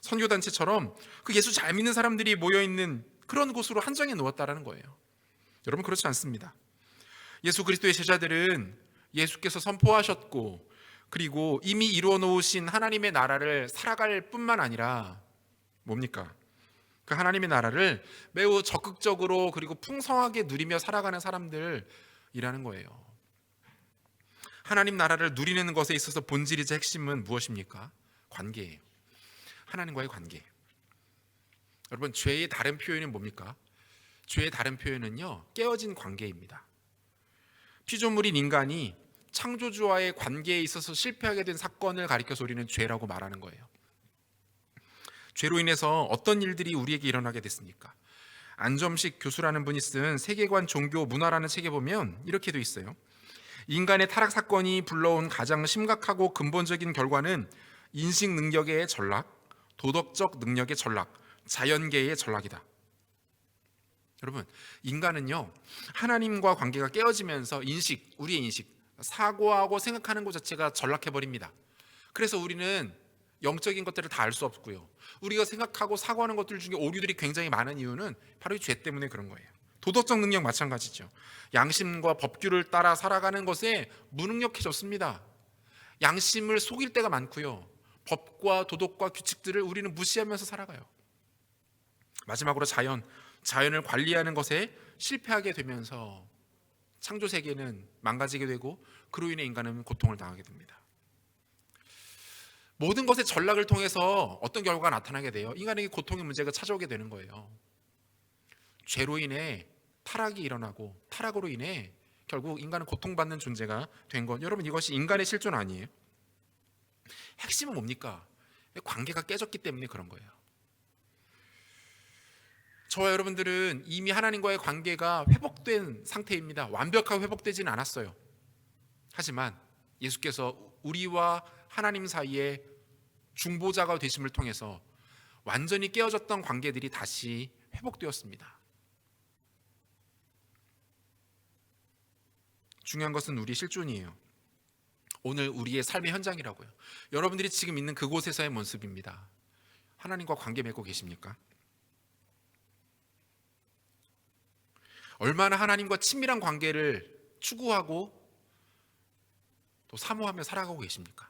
선교단체처럼 그 예수 잘 믿는 사람들이 모여있는 그런 곳으로 한정해 놓았다라는 거예요. 여러분, 그렇지 않습니다. 예수 그리스도의 제자들은 예수께서 선포하셨고 그리고 이미 이루어 놓으신 하나님의 나라를 살아갈 뿐만 아니라 뭡니까? 그 하나님의 나라를 매우 적극적으로 그리고 풍성하게 누리며 살아가는 사람들이라는 거예요. 하나님 나라를 누리는 것에 있어서 본질이자 핵심은 무엇입니까? 관계예요. 하나님과의 관계. 여러분, 죄의 다른 표현은 뭡니까? 죄의 다른 표현은요, 깨어진 관계입니다. 피조물인 인간이 창조주와의 관계에 있어서 실패하게 된 사건을 가리켜서 우리는 죄라고 말하는 거예요. 죄로 인해서 어떤 일들이 우리에게 일어나게 됐습니까? 안점식 교수라는 분이 쓴 세계관, 종교, 문화라는 책에 보면 이렇게 돼 있어요. 인간의 타락 사건이 불러온 가장 심각하고 근본적인 결과는 인식 능력의 전락, 도덕적 능력의 전락, 자연계의 전락이다. 여러분, 인간은요, 하나님과 관계가 깨어지면서 우리의 인식, 사고하고 생각하는 것 자체가 전락해버립니다. 그래서 우리는 영적인 것들을 다 알 수 없고요. 우리가 생각하고 사고하는 것들 중에 오류들이 굉장히 많은 이유는 바로 이 죄 때문에 그런 거예요. 도덕적 능력 마찬가지죠. 양심과 법규를 따라 살아가는 것에 무능력해졌습니다. 양심을 속일 때가 많고요. 법과 도덕과 규칙들을 우리는 무시하면서 살아가요. 마지막으로 자연을 관리하는 것에 실패하게 되면서 창조 세계는 망가지게 되고 그로 인해 인간은 고통을 당하게 됩니다. 모든 것의 전락을 통해서 어떤 결과가 나타나게 돼요? 인간에게 고통의 문제가 찾아오게 되는 거예요. 죄로 인해 타락이 일어나고 타락으로 인해 결국 인간은 고통받는 존재가 된 것. 여러분, 이것이 인간의 실존 아니에요? 핵심은 뭡니까? 관계가 깨졌기 때문에 그런 거예요. 저와 여러분들은 이미 하나님과의 관계가 회복된 상태입니다. 완벽하게 회복되지는 않았어요. 하지만 예수께서 우리와 하나님 사이에 중보자가 되심을 통해서 완전히 깨어졌던 관계들이 다시 회복되었습니다. 중요한 것은 우리의 실존이에요. 오늘 우리의 삶의 현장이라고요. 여러분들이 지금 있는 그곳에서의 모습입니다. 하나님과 관계 맺고 계십니까? 얼마나 하나님과 친밀한 관계를 추구하고 또 사모하며 살아가고 계십니까?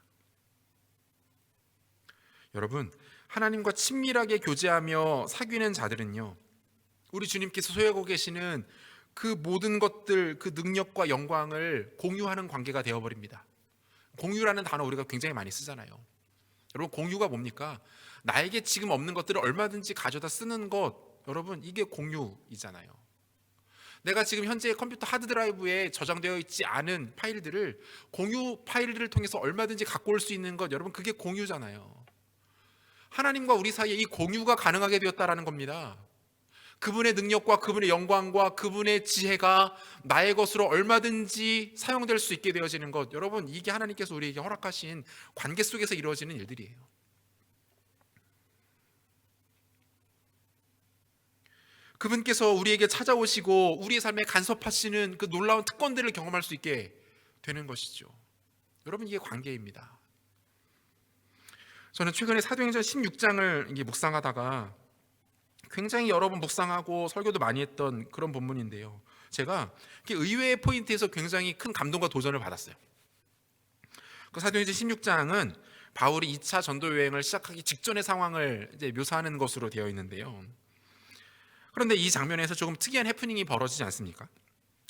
여러분, 하나님과 친밀하게 교제하며 사귀는 자들은요, 우리 주님께서 소유하고 계시는 그 모든 것들, 그 능력과 영광을 공유하는 관계가 되어버립니다. 공유라는 단어 우리가 굉장히 많이 쓰잖아요. 여러분, 공유가 뭡니까? 나에게 지금 없는 것들을 얼마든지 가져다 쓰는 것, 여러분, 이게 공유이잖아요. 내가 지금 현재 컴퓨터 하드드라이브에 저장되어 있지 않은 파일들을 공유 파일들을 통해서 얼마든지 갖고 올 수 있는 것, 여러분, 그게 공유잖아요. 하나님과 우리 사이에 이 공유가 가능하게 되었다라는 겁니다. 그분의 능력과 그분의 영광과 그분의 지혜가 나의 것으로 얼마든지 사용될 수 있게 되어지는 것, 여러분, 이게 하나님께서 우리에게 허락하신 관계 속에서 이루어지는 일들이에요. 그분께서 우리에게 찾아오시고 우리의 삶에 간섭하시는 그 놀라운 특권들을 경험할 수 있게 되는 것이죠. 여러분, 이게 관계입니다. 저는 최근에 사도행전 16장을 묵상하다가 굉장히 여러 번 묵상하고 설교도 많이 했던 그런 본문인데요, 제가 의외의 포인트에서 굉장히 큰 감동과 도전을 받았어요. 그 사도행전 16장은 바울이 2차 전도 여행을 시작하기 직전의 상황을 이제 묘사하는 것으로 되어 있는데요, 그런데 이 장면에서 조금 특이한 해프닝이 벌어지지 않습니까?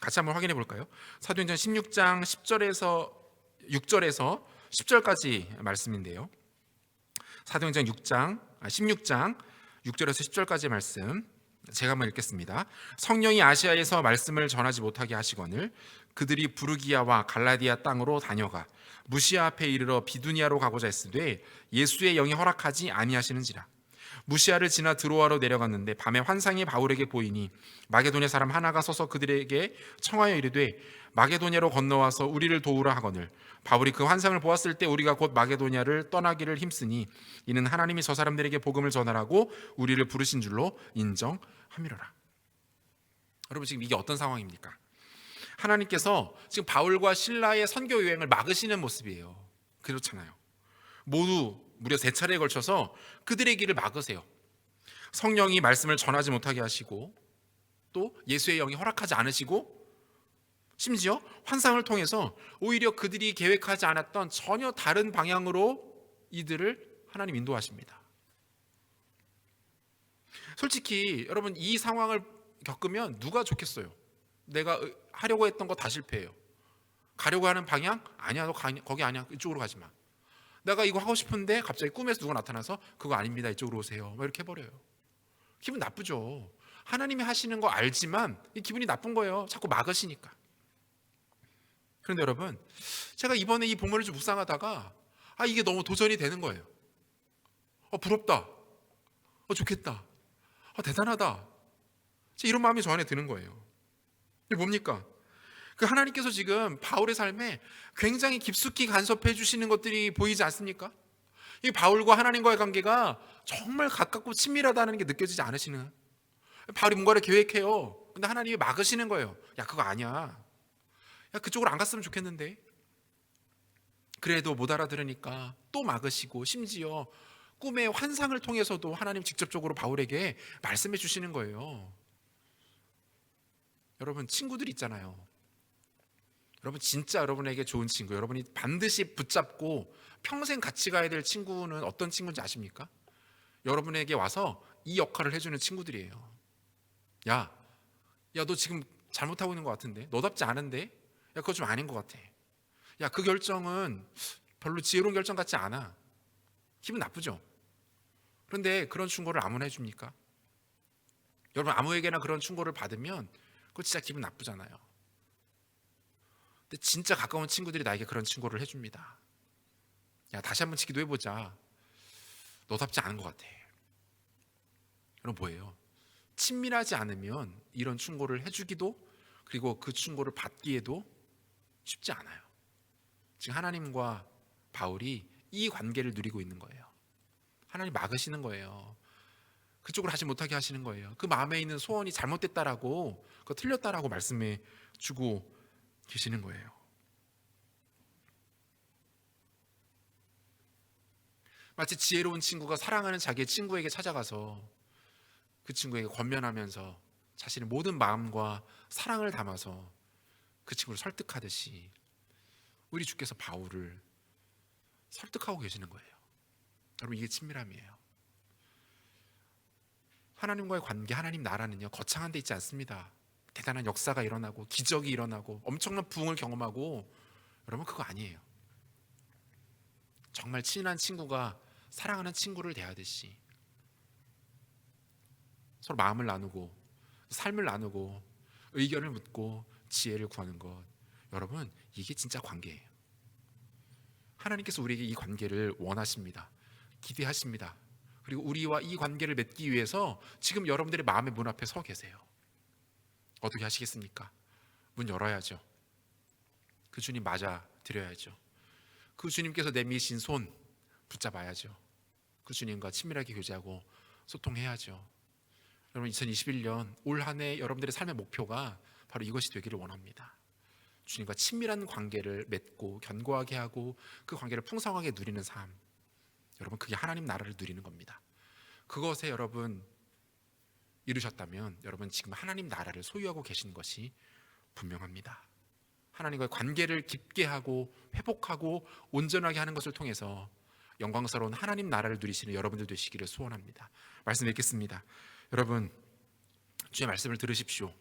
같이 한번 확인해 볼까요? 사도행전 16장 10절에서 6절에서 10절까지 말씀인데요, 사도행전 16장 6절에서 10절까지 말씀 제가 한번 읽겠습니다. 성령이 아시아에서 말씀을 전하지 못하게 하시거늘 그들이 부르기아와 갈라디아 땅으로 다녀가 무시아 앞에 이르러 비두니아로 가고자 했으되 예수의 영이 허락하지 아니하시는지라. 무시아를 지나 드로아로 내려갔는데 밤에 환상이 바울에게 보이니 마게도냐 사람 하나가 서서 그들에게 청하여 이르되 마게도냐로 건너와서 우리를 도우라 하거늘 바울이 그 환상을 보았을 때 우리가 곧 마게도냐를 떠나기를 힘쓰니 이는 하나님이 저 사람들에게 복음을 전하라고 우리를 부르신 줄로 인정함이로라. 여러분, 지금 이게 어떤 상황입니까? 하나님께서 지금 바울과 실라의 선교 여행을 막으시는 모습이에요. 그렇잖아요. 모두 무려 3차례에 걸쳐서 그들의 길을 막으세요. 성령이 말씀을 전하지 못하게 하시고 또 예수의 영이 허락하지 않으시고 심지어 환상을 통해서 오히려 그들이 계획하지 않았던 전혀 다른 방향으로 이들을 하나님 인도하십니다. 솔직히 여러분, 이 상황을 겪으면 누가 좋겠어요? 내가 하려고 했던 거 다 실패해요. 가려고 하는 방향? 아니야, 너 거기 아니야, 이쪽으로 가지 마. 내가 이거 하고 싶은데 갑자기 꿈에서 누가 나타나서 그거 아닙니다, 이쪽으로 오세요, 막 이렇게 해버려요. 기분 나쁘죠. 하나님이 하시는 거 알지만 기분이 나쁜 거예요. 자꾸 막으시니까. 그런데 여러분, 제가 이번에 이 본문을 좀 묵상하다가 이게 너무 도전이 되는 거예요. 부럽다, 좋겠다, 대단하다, 이런 마음이 저 안에 드는 거예요. 이게 뭡니까? 그 하나님께서 지금 바울의 삶에 굉장히 깊숙이 간섭해 주시는 것들이 보이지 않습니까? 이 바울과 하나님과의 관계가 정말 가깝고 친밀하다는 게 느껴지지 않으시는? 바울이 뭔가를 계획해요. 근데 하나님이 막으시는 거예요. 야, 그거 아니야. 야, 그쪽으로 안 갔으면 좋겠는데. 그래도 못 알아들으니까 또 막으시고, 심지어 꿈의 환상을 통해서도 하나님 직접적으로 바울에게 말씀해 주시는 거예요. 여러분, 친구들 있잖아요. 여러분, 진짜 여러분에게 좋은 친구, 여러분이 반드시 붙잡고 평생 같이 가야 될 친구는 어떤 친구인지 아십니까? 여러분에게 와서 이 역할을 해주는 친구들이에요. 야, 너 지금 잘못하고 있는 것 같은데, 너답지 않은데, 야, 그거 좀 아닌 것 같아. 야, 그 결정은 별로 지혜로운 결정 같지 않아. 기분 나쁘죠? 그런데 그런 충고를 아무나 해줍니까? 여러분, 아무에게나 그런 충고를 받으면 그거 진짜 기분 나쁘잖아요. 근데 진짜 가까운 친구들이 나에게 그런 충고를 해줍니다. 야, 다시 한번 기도해보자. 너답지 않은 것 같아. 그럼 뭐예요? 친밀하지 않으면 이런 충고를 해주기도, 그리고 그 충고를 받기에도 쉽지 않아요. 지금 하나님과 바울이 이 관계를 누리고 있는 거예요. 하나님 막으시는 거예요. 그쪽으로 하지 못하게 하시는 거예요. 그 마음에 있는 소원이 잘못됐다라고, 그거 틀렸다라고 말씀해 주고 계시는 거예요. 마치 지혜로운 친구가 사랑하는 자기의 친구에게 찾아가서 그 친구에게 권면하면서 자신의 모든 마음과 사랑을 담아서 그 친구를 설득하듯이 우리 주께서 바울을 설득하고 계시는 거예요. 여러분, 이게 친밀함이에요. 하나님과의 관계, 하나님 나라는요, 거창한 데 있지 않습니다. 대단한 역사가 일어나고 기적이 일어나고 엄청난 부흥을 경험하고, 여러분, 그거 아니에요. 정말 친한 친구가 사랑하는 친구를 대하듯이 서로 마음을 나누고 삶을 나누고 의견을 묻고 지혜를 구하는 것, 여러분, 이게 진짜 관계예요. 하나님께서 우리에게 이 관계를 원하십니다. 기대하십니다. 그리고 우리와 이 관계를 맺기 위해서 지금 여러분들의 마음의 문 앞에 서 계세요. 어떻게 하시겠습니까? 문 열어야죠. 그 주님 맞아 드려야죠. 그 주님께서 내미신 손 붙잡아야죠. 그 주님과 친밀하게 교제하고 소통해야죠. 여러분 2021년 올 한 해 여러분들의 삶의 목표가 바로 이것이 되기를 원합니다. 주님과 친밀한 관계를 맺고 견고하게 하고 그 관계를 풍성하게 누리는 삶. 여러분 그게 하나님 나라를 누리는 겁니다. 그것에 여러분 이루셨다면 여러분 지금 하나님 나라를 소유하고 계신 것이 분명합니다. 하나님과의 관계를 깊게 하고 회복하고 온전하게 하는 것을 통해서 영광스러운 하나님 나라를 누리시는 여러분들 되시기를 소원합니다. 말씀 맺겠습니다. 여러분 주의 말씀을 들으십시오.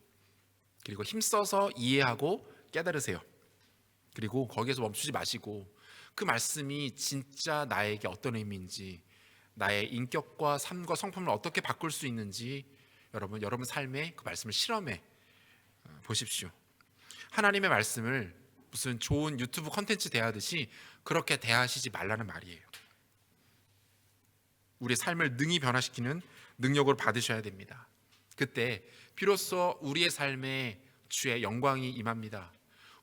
그리고 힘써서 이해하고 깨달으세요. 그리고 거기에서 멈추지 마시고 그 말씀이 진짜 나에게 어떤 의미인지, 나의 인격과 삶과 성품을 어떻게 바꿀 수 있는지 여러분 삶에 그 말씀을 실험해 보십시오. 하나님의 말씀을 무슨 좋은 유튜브 컨텐츠 대하듯이 그렇게 대하시지 말라는 말이에요. 우리의 삶을 능히 변화시키는 능력으로 받으셔야 됩니다. 그때 비로소 우리의 삶에 주의 영광이 임합니다.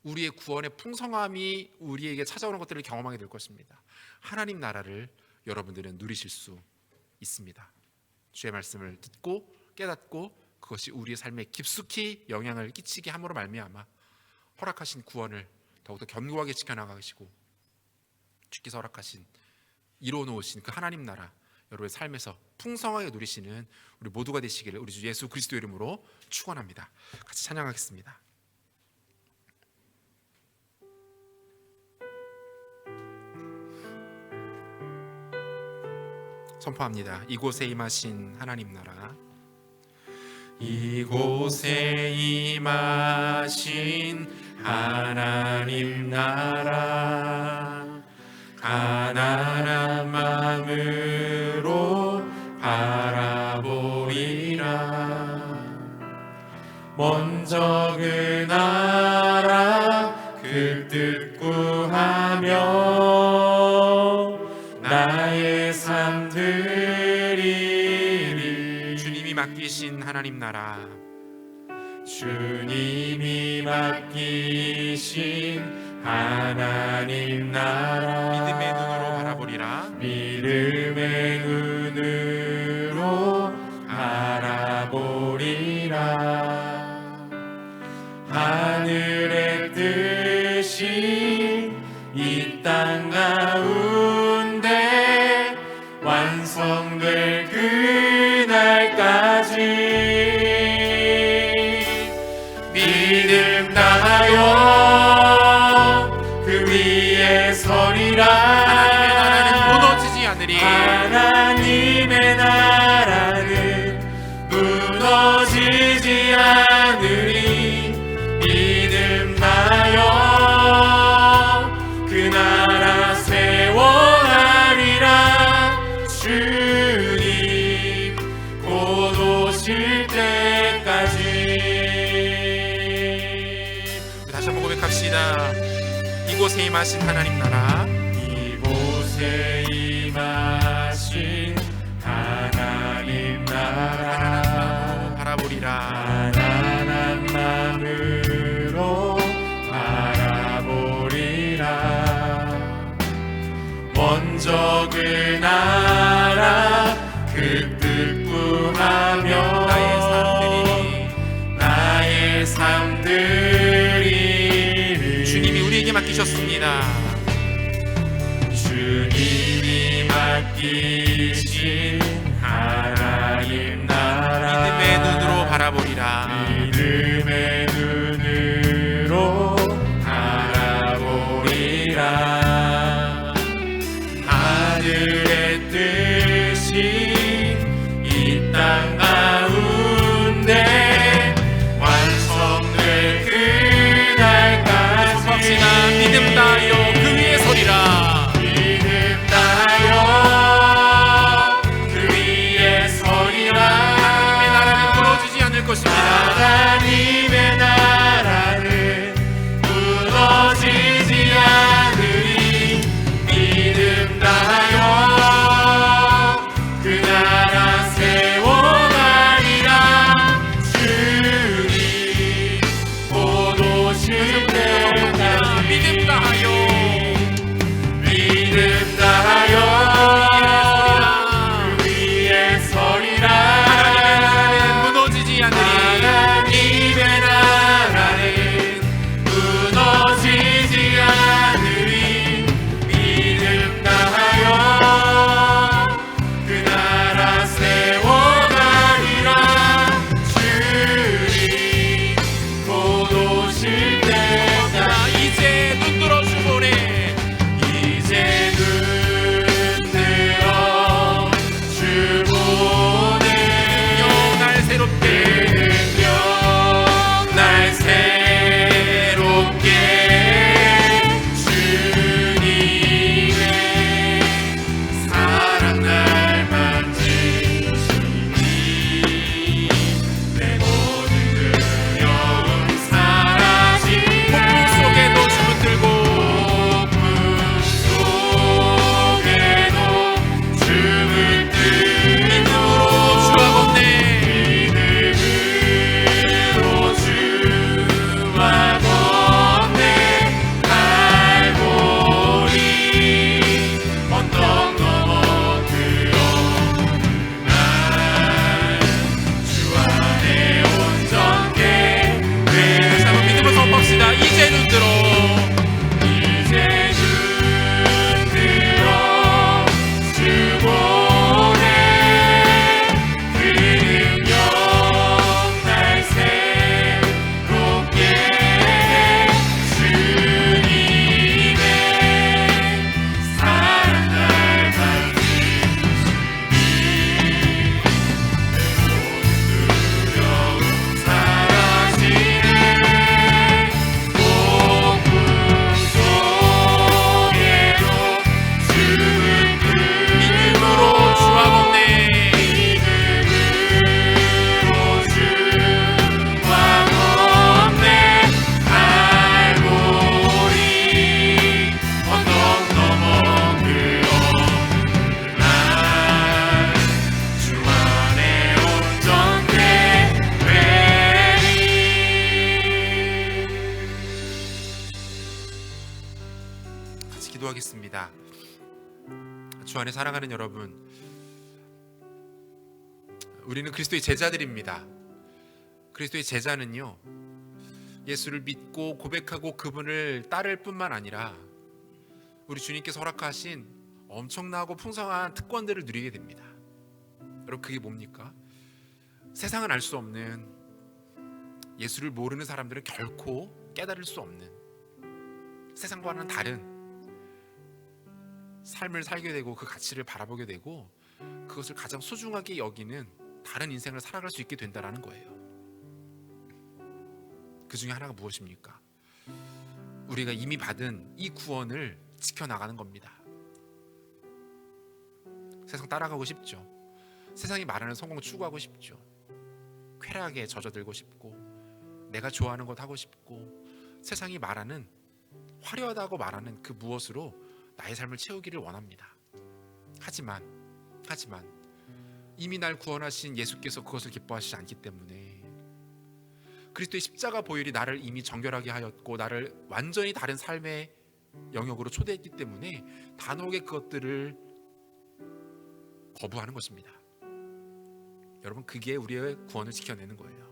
우리의 구원의 풍성함이 우리에게 찾아오는 것들을 경험하게 될 것입니다. 하나님 나라를 여러분들은 누리실 수 있습니다. 주의 말씀을 듣고 깨닫고 그것이 우리의 삶에 깊숙이 영향을 끼치게 함으로 말미암아 허락하신 구원을 더욱더 견고하게 지켜나가시고 주께서 허락하신 이루어놓으신 그 하나님 나라 여러분의 삶에서 풍성하게 누리시는 우리 모두가 되시기를 우리 주 예수 그리스도 이름으로 축원합니다. 같이 찬양하겠습니다. 선포합니다. 이곳에 임하신 하나님 나라, 이곳에 임하신 하나님 나라, 가난한 마음으로 바라보리라. 먼저 그 나라 그 뜻 구하며 나의 삶 드리리. 주님이 맡기신 하나님 나라, 주님이 맡기신 하나님 나라, 믿음의 눈으로 바라보리라. 믿음의 눈으로 바라보리라. 하늘의 뜻이 이 땅 가운데 완성될 그날까지 믿음 다하여 그 위에 서리라. 하나님의 나라는 무너지지 않으리. 믿음 다하여 그 나라 세워가리라. 주님 곧 오실 때까지. 다시 한번 고백합시다. 이곳에 임하신 하나님 나라, 이곳에 임하신 하나님 나라, 바라보리라. 가난한 마음으로 바라보리라. 먼저 그 나라 그 뜻 구하며 나의 삶 드리리. 주님이 우리에게 맡기셨습니다. 주님이 맡기신 하나님 나라, 믿음의 눈으로 바라보리라. 믿음의 눈으로 바라보리라. 하늘의 뜻이 이 땅 가운데 완성될 그날까지 믿음 다하여 그 위에 서리라. 믿음 다하여 그 위에 서리라. 하나님의 나라는 무너지지 않을 것입니다. 하나님의 나라는 무너지지 않으리. 같이 기도하겠습니다. 주 안에 사랑하는 여러분, 우리는 그리스도의 제자들입니다. 그리스도의 제자는요, 예수를 믿고 고백하고 그분을 따를 뿐만 아니라 우리 주님께서 허락하신 엄청나고 풍성한 특권들을 누리게 됩니다. 여러분, 그게 뭡니까? 세상은 알 수 없는, 예수를 모르는 사람들은 결코 깨달을 수 없는, 세상과는 다른 삶을 살게 되고 그 가치를 바라보게 되고 그것을 가장 소중하게 여기는 다른 인생을 살아갈 수 있게 된다는 거예요. 그 중에 하나가 무엇입니까? 우리가 이미 받은 이 구원을 지켜나가는 겁니다. 세상 따라가고 싶죠. 세상이 말하는 성공 추구하고 싶죠. 쾌락에 젖어들고 싶고, 내가 좋아하는 것 하고 싶고, 세상이 말하는, 화려하다고 말하는 그 무엇으로 나의 삶을 채우기를 원합니다. 하지만 이미 날 구원하신 예수께서 그것을 기뻐하시지 않기 때문에, 그리스도의 십자가 보혈이 나를 이미 정결하게 하였고 나를 완전히 다른 삶의 영역으로 초대했기 때문에 단호하게 그것들을 거부하는 것입니다. 여러분, 그게 우리의 구원을 지켜내는 거예요.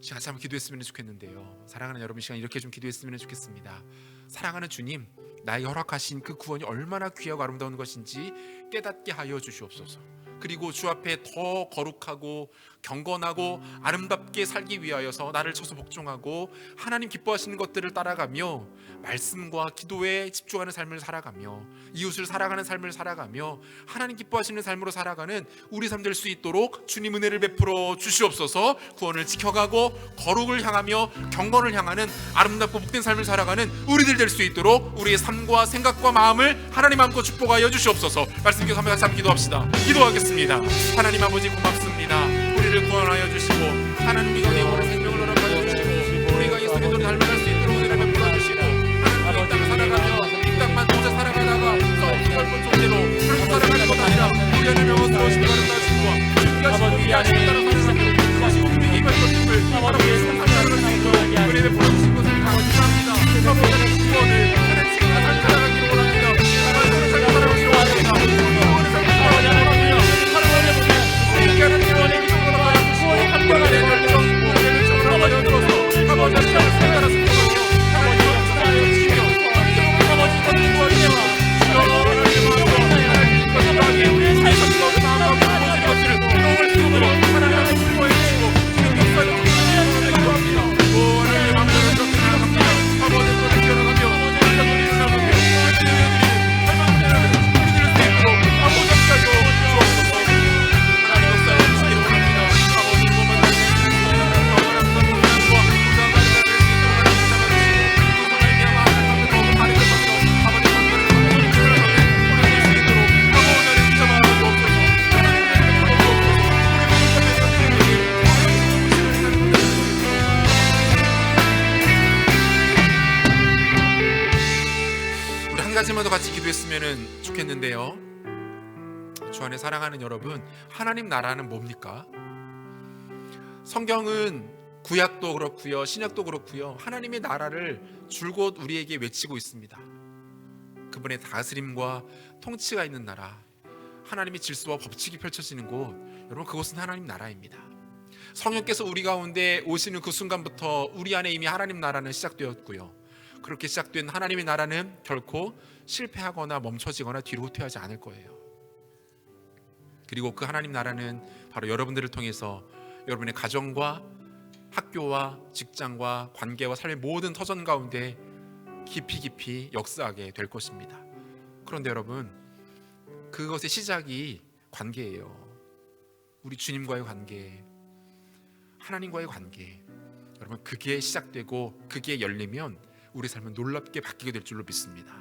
시간 한번 기도했으면 좋겠는데요, 사랑하는 여러분, 이 시간 이렇게 좀 기도했으면 좋겠습니다. 사랑하는 주님, 나에게 허락하신 그 구원이 얼마나 귀하고 아름다운 것인지 깨닫게 하여 주시옵소서. 그리고 주 앞에 더 거룩하고 경건하고 아름답게 살기 위하여서 나를 쳐서 복종하고 하나님 기뻐하시는 것들을 따라가며 말씀과 기도에 집중하는 삶을 살아가며 이웃을 사랑하는 삶을 살아가며 하나님 기뻐하시는 삶으로 살아가는 우리 삶 될 수 있도록 주님 은혜를 베풀어 주시옵소서. 구원을 지켜가고 거룩을 향하며 경건을 향하는 아름답고 복된 삶을 살아가는 우리들 될 수 있도록 우리의 삶과 생각과 마음을 하나님 마음껏 축복하여 주시옵소서. 말씀 기도 한번 같이 기도합시다. 기도하겠습니다. 하나님 아버지, 고맙습니다. 우리를 구원하여 주시고 하나님 이가 영원한 생명을 허락하여 주시고 우리가 예수 그리스도를 닮아갈 수 있도록 은혜를 베풀어 주시고 하나님 이 땅을 살아가며 이 땅만 혼자 살아가다가 썩고 넓은 존재로 그렇게 살아가는 것 아니라 우리 안에 명확스러우신 바른 나신과 주님과 우리 안에 따라 살아가며 다시 우리에게 임할 것임을 바라보고 살아갈 수 있도록 은혜를 베풀어 주신 것을 감사합니다. 아버지의 구원을 하나님 지금 살아가기를 원합니다. 하나님 살아가기를 원합니다. 구원을 살아가기를 원합니다. 우리에게 하는 구원의 기도를 받아주시고 구원의 결정, 구원의 결정을 받아들어서 아버지의 시간을 살아가라 싶거든요. 하나님의 사랑을 주시며 아버지의 구원의 하나님의 우리의 삶에서 나아가고 모든 것들을 영을 기도로 하나님의 기뻐해 주시고 주님 역사를 기도합니다. 하나님의 마음을 이렇게 나아갑니다. 아버지의 손을 기어나가며 우리가 눈이 일어나며 가지만 더 같이 기도했으면 좋겠는데요, 주 안에 사랑하는 여러분, 하나님 나라는 뭡니까? 성경은 구약도 그렇고요, 신약도 그렇고요, 하나님의 나라를 줄곧 우리에게 외치고 있습니다. 그분의 다스림과 통치가 있는 나라, 하나님의 질서와 법칙이 펼쳐지는 곳, 여러분, 그곳은 하나님 나라입니다. 성령께서 우리 가운데 오시는 그 순간부터 우리 안에 이미 하나님 나라는 시작되었고요, 그렇게 시작된 하나님의 나라는 결코 실패하거나 멈춰지거나 뒤로 후퇴하지 않을 거예요. 그리고 그 하나님 나라는 바로 여러분들을 통해서 여러분의 가정과 학교와 직장과 관계와 삶의 모든 터전 가운데 깊이 역사하게 될 것입니다. 그런데 여러분, 그것의 시작이 관계예요. 우리 주님과의 관계, 하나님과의 관계. 여러분, 그게 시작되고 그게 열리면 우리 삶은 놀랍게 바뀌게 될 줄로 믿습니다.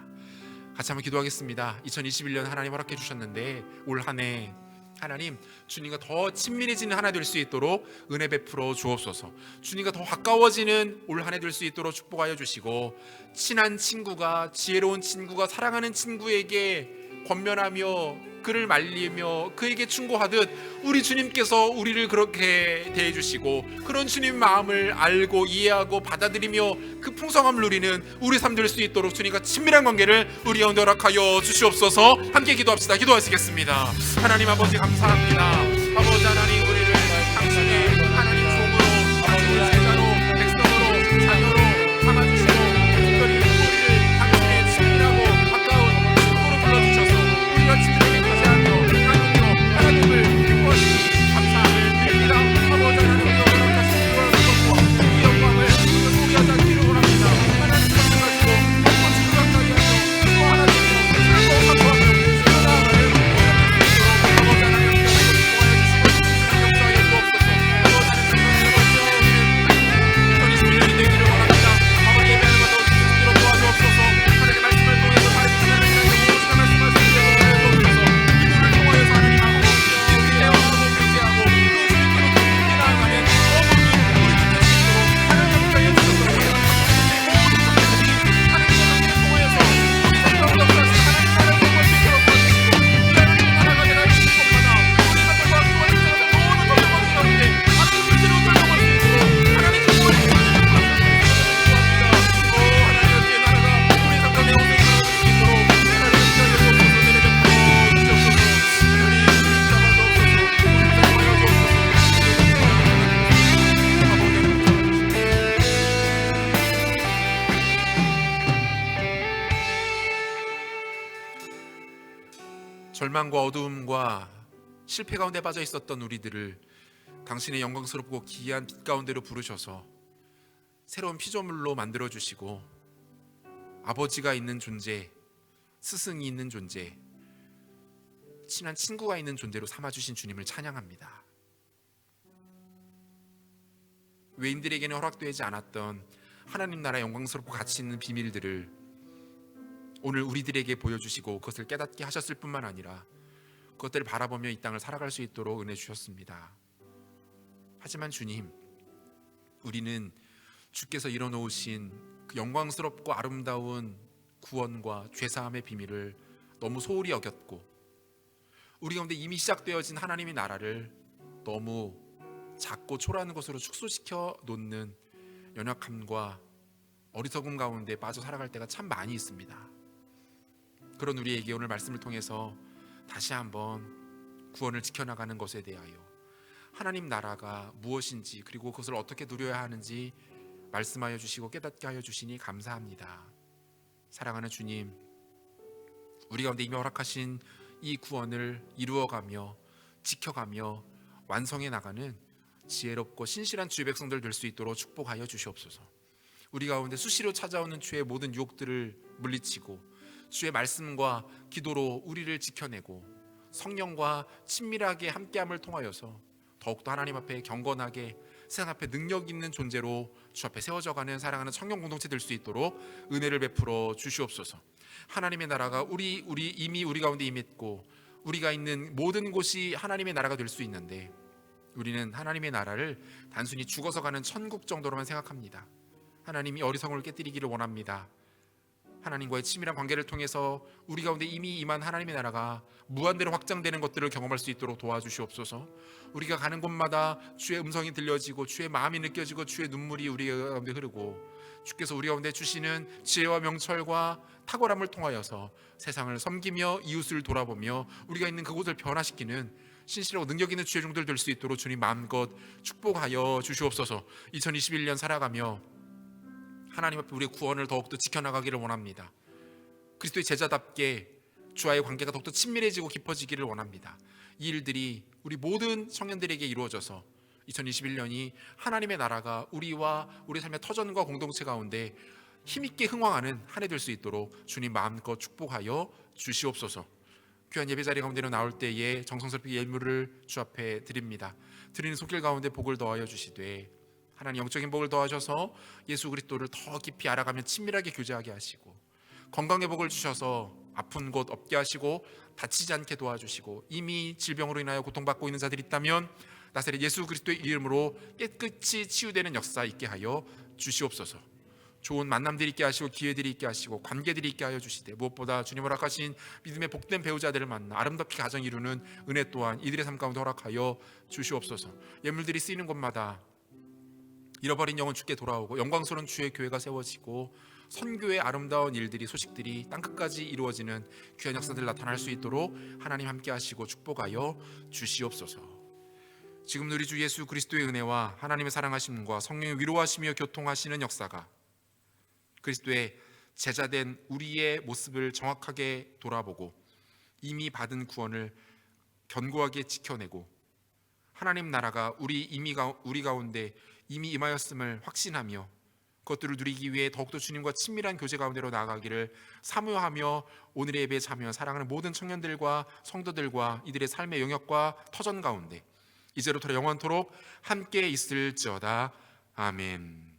같이 한번 기도하겠습니다. 2021년 하나님 허락해 주셨는데 올 한 해 하나님, 주님과 더 친밀해지는 한 해 될 수 있도록 은혜 베풀어 주옵소서. 주님과 더 가까워지는 올 한 해 될 수 있도록 축복하여 주시고, 친한 친구가, 지혜로운 친구가 사랑하는 친구에게 권면하며 그를 말리며 그에게 충고하듯 우리 주님께서 우리를 그렇게 대해주시고 그런 주님 마음을 알고 이해하고 받아들이며 그 풍성함을 누리는 우리 삶 될 수 있도록 주님과 친밀한 관계를 우리 가운데 허락하여 주시옵소서. 함께 기도합시다. 기도하시겠습니다. 하나님 아버지 감사합니다. 아버지 하나님, 우리를 당신의 하나님 종으로, 당신의 제자로, 백성으로, 자녀로 삼아주시고 특별히 우리를 당신의 친밀하고 가까운 친구로 불러주셔서 우리가 친밀하게 교제하며 나누며 하나님을 기뻐하시니 감사함을 드립니다. 아버지 하나님, 우리가 허락하신 이 영광을 소개하지 않기를 원합니다. 하나님 것을 가지고 한 번씩 가까이 하며 또 하나 되며 즐거워 사모하며 나아가는 아버지 하나님, 절망과 어두움과 실패 가운데 빠져 있었던 우리들을 당신의 영광스럽고 기이한 빛 가운데로 부르셔서 새로운 피조물로 만들어 주시고 아버지가 있는 존재, 스승이 있는 존재, 친한 친구가 있는 존재로 삼아주신 주님을 찬양합니다. 외인들에게는 허락되지 않았던 하나님 나라 영광스럽고 가치 있는 비밀들을 오늘 우리들에게 보여주시고 그것을 깨닫게 하셨을 뿐만 아니라 그것들을 바라보며 이 땅을 살아갈 수 있도록 은혜 주셨습니다. 하지만 주님, 우리는 주께서 이뤄놓으신 그 영광스럽고 아름다운 구원과 죄사함의 비밀을 너무 소홀히 여겼고 우리 가운데 이미 시작되어진 하나님의 나라를 너무 작고 초라한 것으로 축소시켜 놓는 연약함과 어리석음 가운데 빠져 살아갈 때가 참 많이 있습니다. 그런 우리에게 오늘 말씀을 통해서 다시 한번 구원을 지켜나가는 것에 대하여 하나님 나라가 무엇인지 그리고 그것을 어떻게 누려야 하는지 말씀하여 주시고 깨닫게 하여 주시니 감사합니다. 사랑하는 주님, 우리 가운데 이미 허락하신 이 구원을 이루어가며 지켜가며 완성해 나가는 지혜롭고 신실한 주의 백성들 될 수 있도록 축복하여 주시옵소서. 우리 가운데 수시로 찾아오는 주의 모든 유혹들을 물리치고 주의 말씀과 기도로 우리를 지켜내고 성령과 친밀하게 함께함을 통하여서 더욱더 하나님 앞에 경건하게 세상 앞에 능력 있는 존재로 주 앞에 세워져가는 사랑하는 청년 공동체 될 수 있도록 은혜를 베풀어 주시옵소서. 하나님의 나라가 이미 우리 가운데 임했고 우리가 있는 모든 곳이 하나님의 나라가 될 수 있는데 우리는 하나님의 나라를 단순히 죽어서 가는 천국 정도로만 생각합니다. 하나님이 어리석음을 깨뜨리기를 원합니다. 하나님과의 치밀한 관계를 통해서 우리 가운데 이미 임한 하나님의 나라가 무한대로 확장되는 것들을 경험할 수 있도록 도와주시옵소서. 우리가 가는 곳마다 주의 음성이 들려지고 주의 마음이 느껴지고 주의 눈물이 우리 가운데 흐르고 주께서 우리 가운데 주시는 지혜와 명철과 탁월함을 통하여서 세상을 섬기며 이웃을 돌아보며 우리가 있는 그곳을 변화시키는 신실하고 능력 있는 주의 종들 될 수 있도록 주님 마음껏 축복하여 주시옵소서. 2021년 살아가며 하나님 앞에 우리의 구원을 더욱더 지켜나가기를 원합니다. 그리스도의 제자답게 주와의 관계가 더욱더 친밀해지고 깊어지기를 원합니다. 이 일들이 우리 모든 청년들에게 이루어져서 2021년이 하나님의 나라가 우리와 우리 삶의 터전과 공동체 가운데 힘있게 흥왕하는 한 해 될 수 있도록 주님 마음껏 축복하여 주시옵소서. 귀한 예배자리 가운데로 나올 때에 정성스럽게 예물을 주 앞에 드립니다. 드리는 손길 가운데 복을 더하여 주시되 하나님 영적인 복을 더하셔서 예수 그리스도를 더 깊이 알아가며 친밀하게 교제하게 하시고 건강의 복을 주셔서 아픈 곳 없게 하시고 다치지 않게 도와주시고 이미 질병으로 인하여 고통받고 있는 자들이 있다면 나사렛 예수 그리스도의 이름으로 깨끗이 치유되는 역사 있게 하여 주시옵소서. 좋은 만남들이 있게 하시고 기회들이 있게 하시고 관계들이 있게 하여 주시되 무엇보다 주님 허락하신 믿음의 복된 배우자들을 만나 아름답게 가정 이루는 은혜 또한 이들의 삶 가운데 허락하여 주시옵소서. 예물들이 쓰이는 곳마다 잃어버린 영혼 주께 돌아오고 영광스러운 주의 교회가 세워지고 선교의 아름다운 일들이 소식들이 땅끝까지 이루어지는 귀한 역사들 나타날 수 있도록 하나님 함께 하시고 축복하여 주시옵소서. 지금 우리 주 예수 그리스도의 은혜와 하나님의 사랑하심과 성령의 위로하시며 교통하시는 역사가 그리스도의 제자된 우리의 모습을 정확하게 돌아보고 이미 받은 구원을 견고하게 지켜내고 하나님 나라가 우리 가운데 이미 임하였음을 확신하며 그것들을 누리기 위해 더욱더 주님과 친밀한 교제 가운데로 나아가기를 사모하며 오늘의 예배에 참여 사랑하는 모든 청년들과 성도들과 이들의 삶의 영역과 터전 가운데 이제로부터 영원토록 함께 있을지어다. 아멘.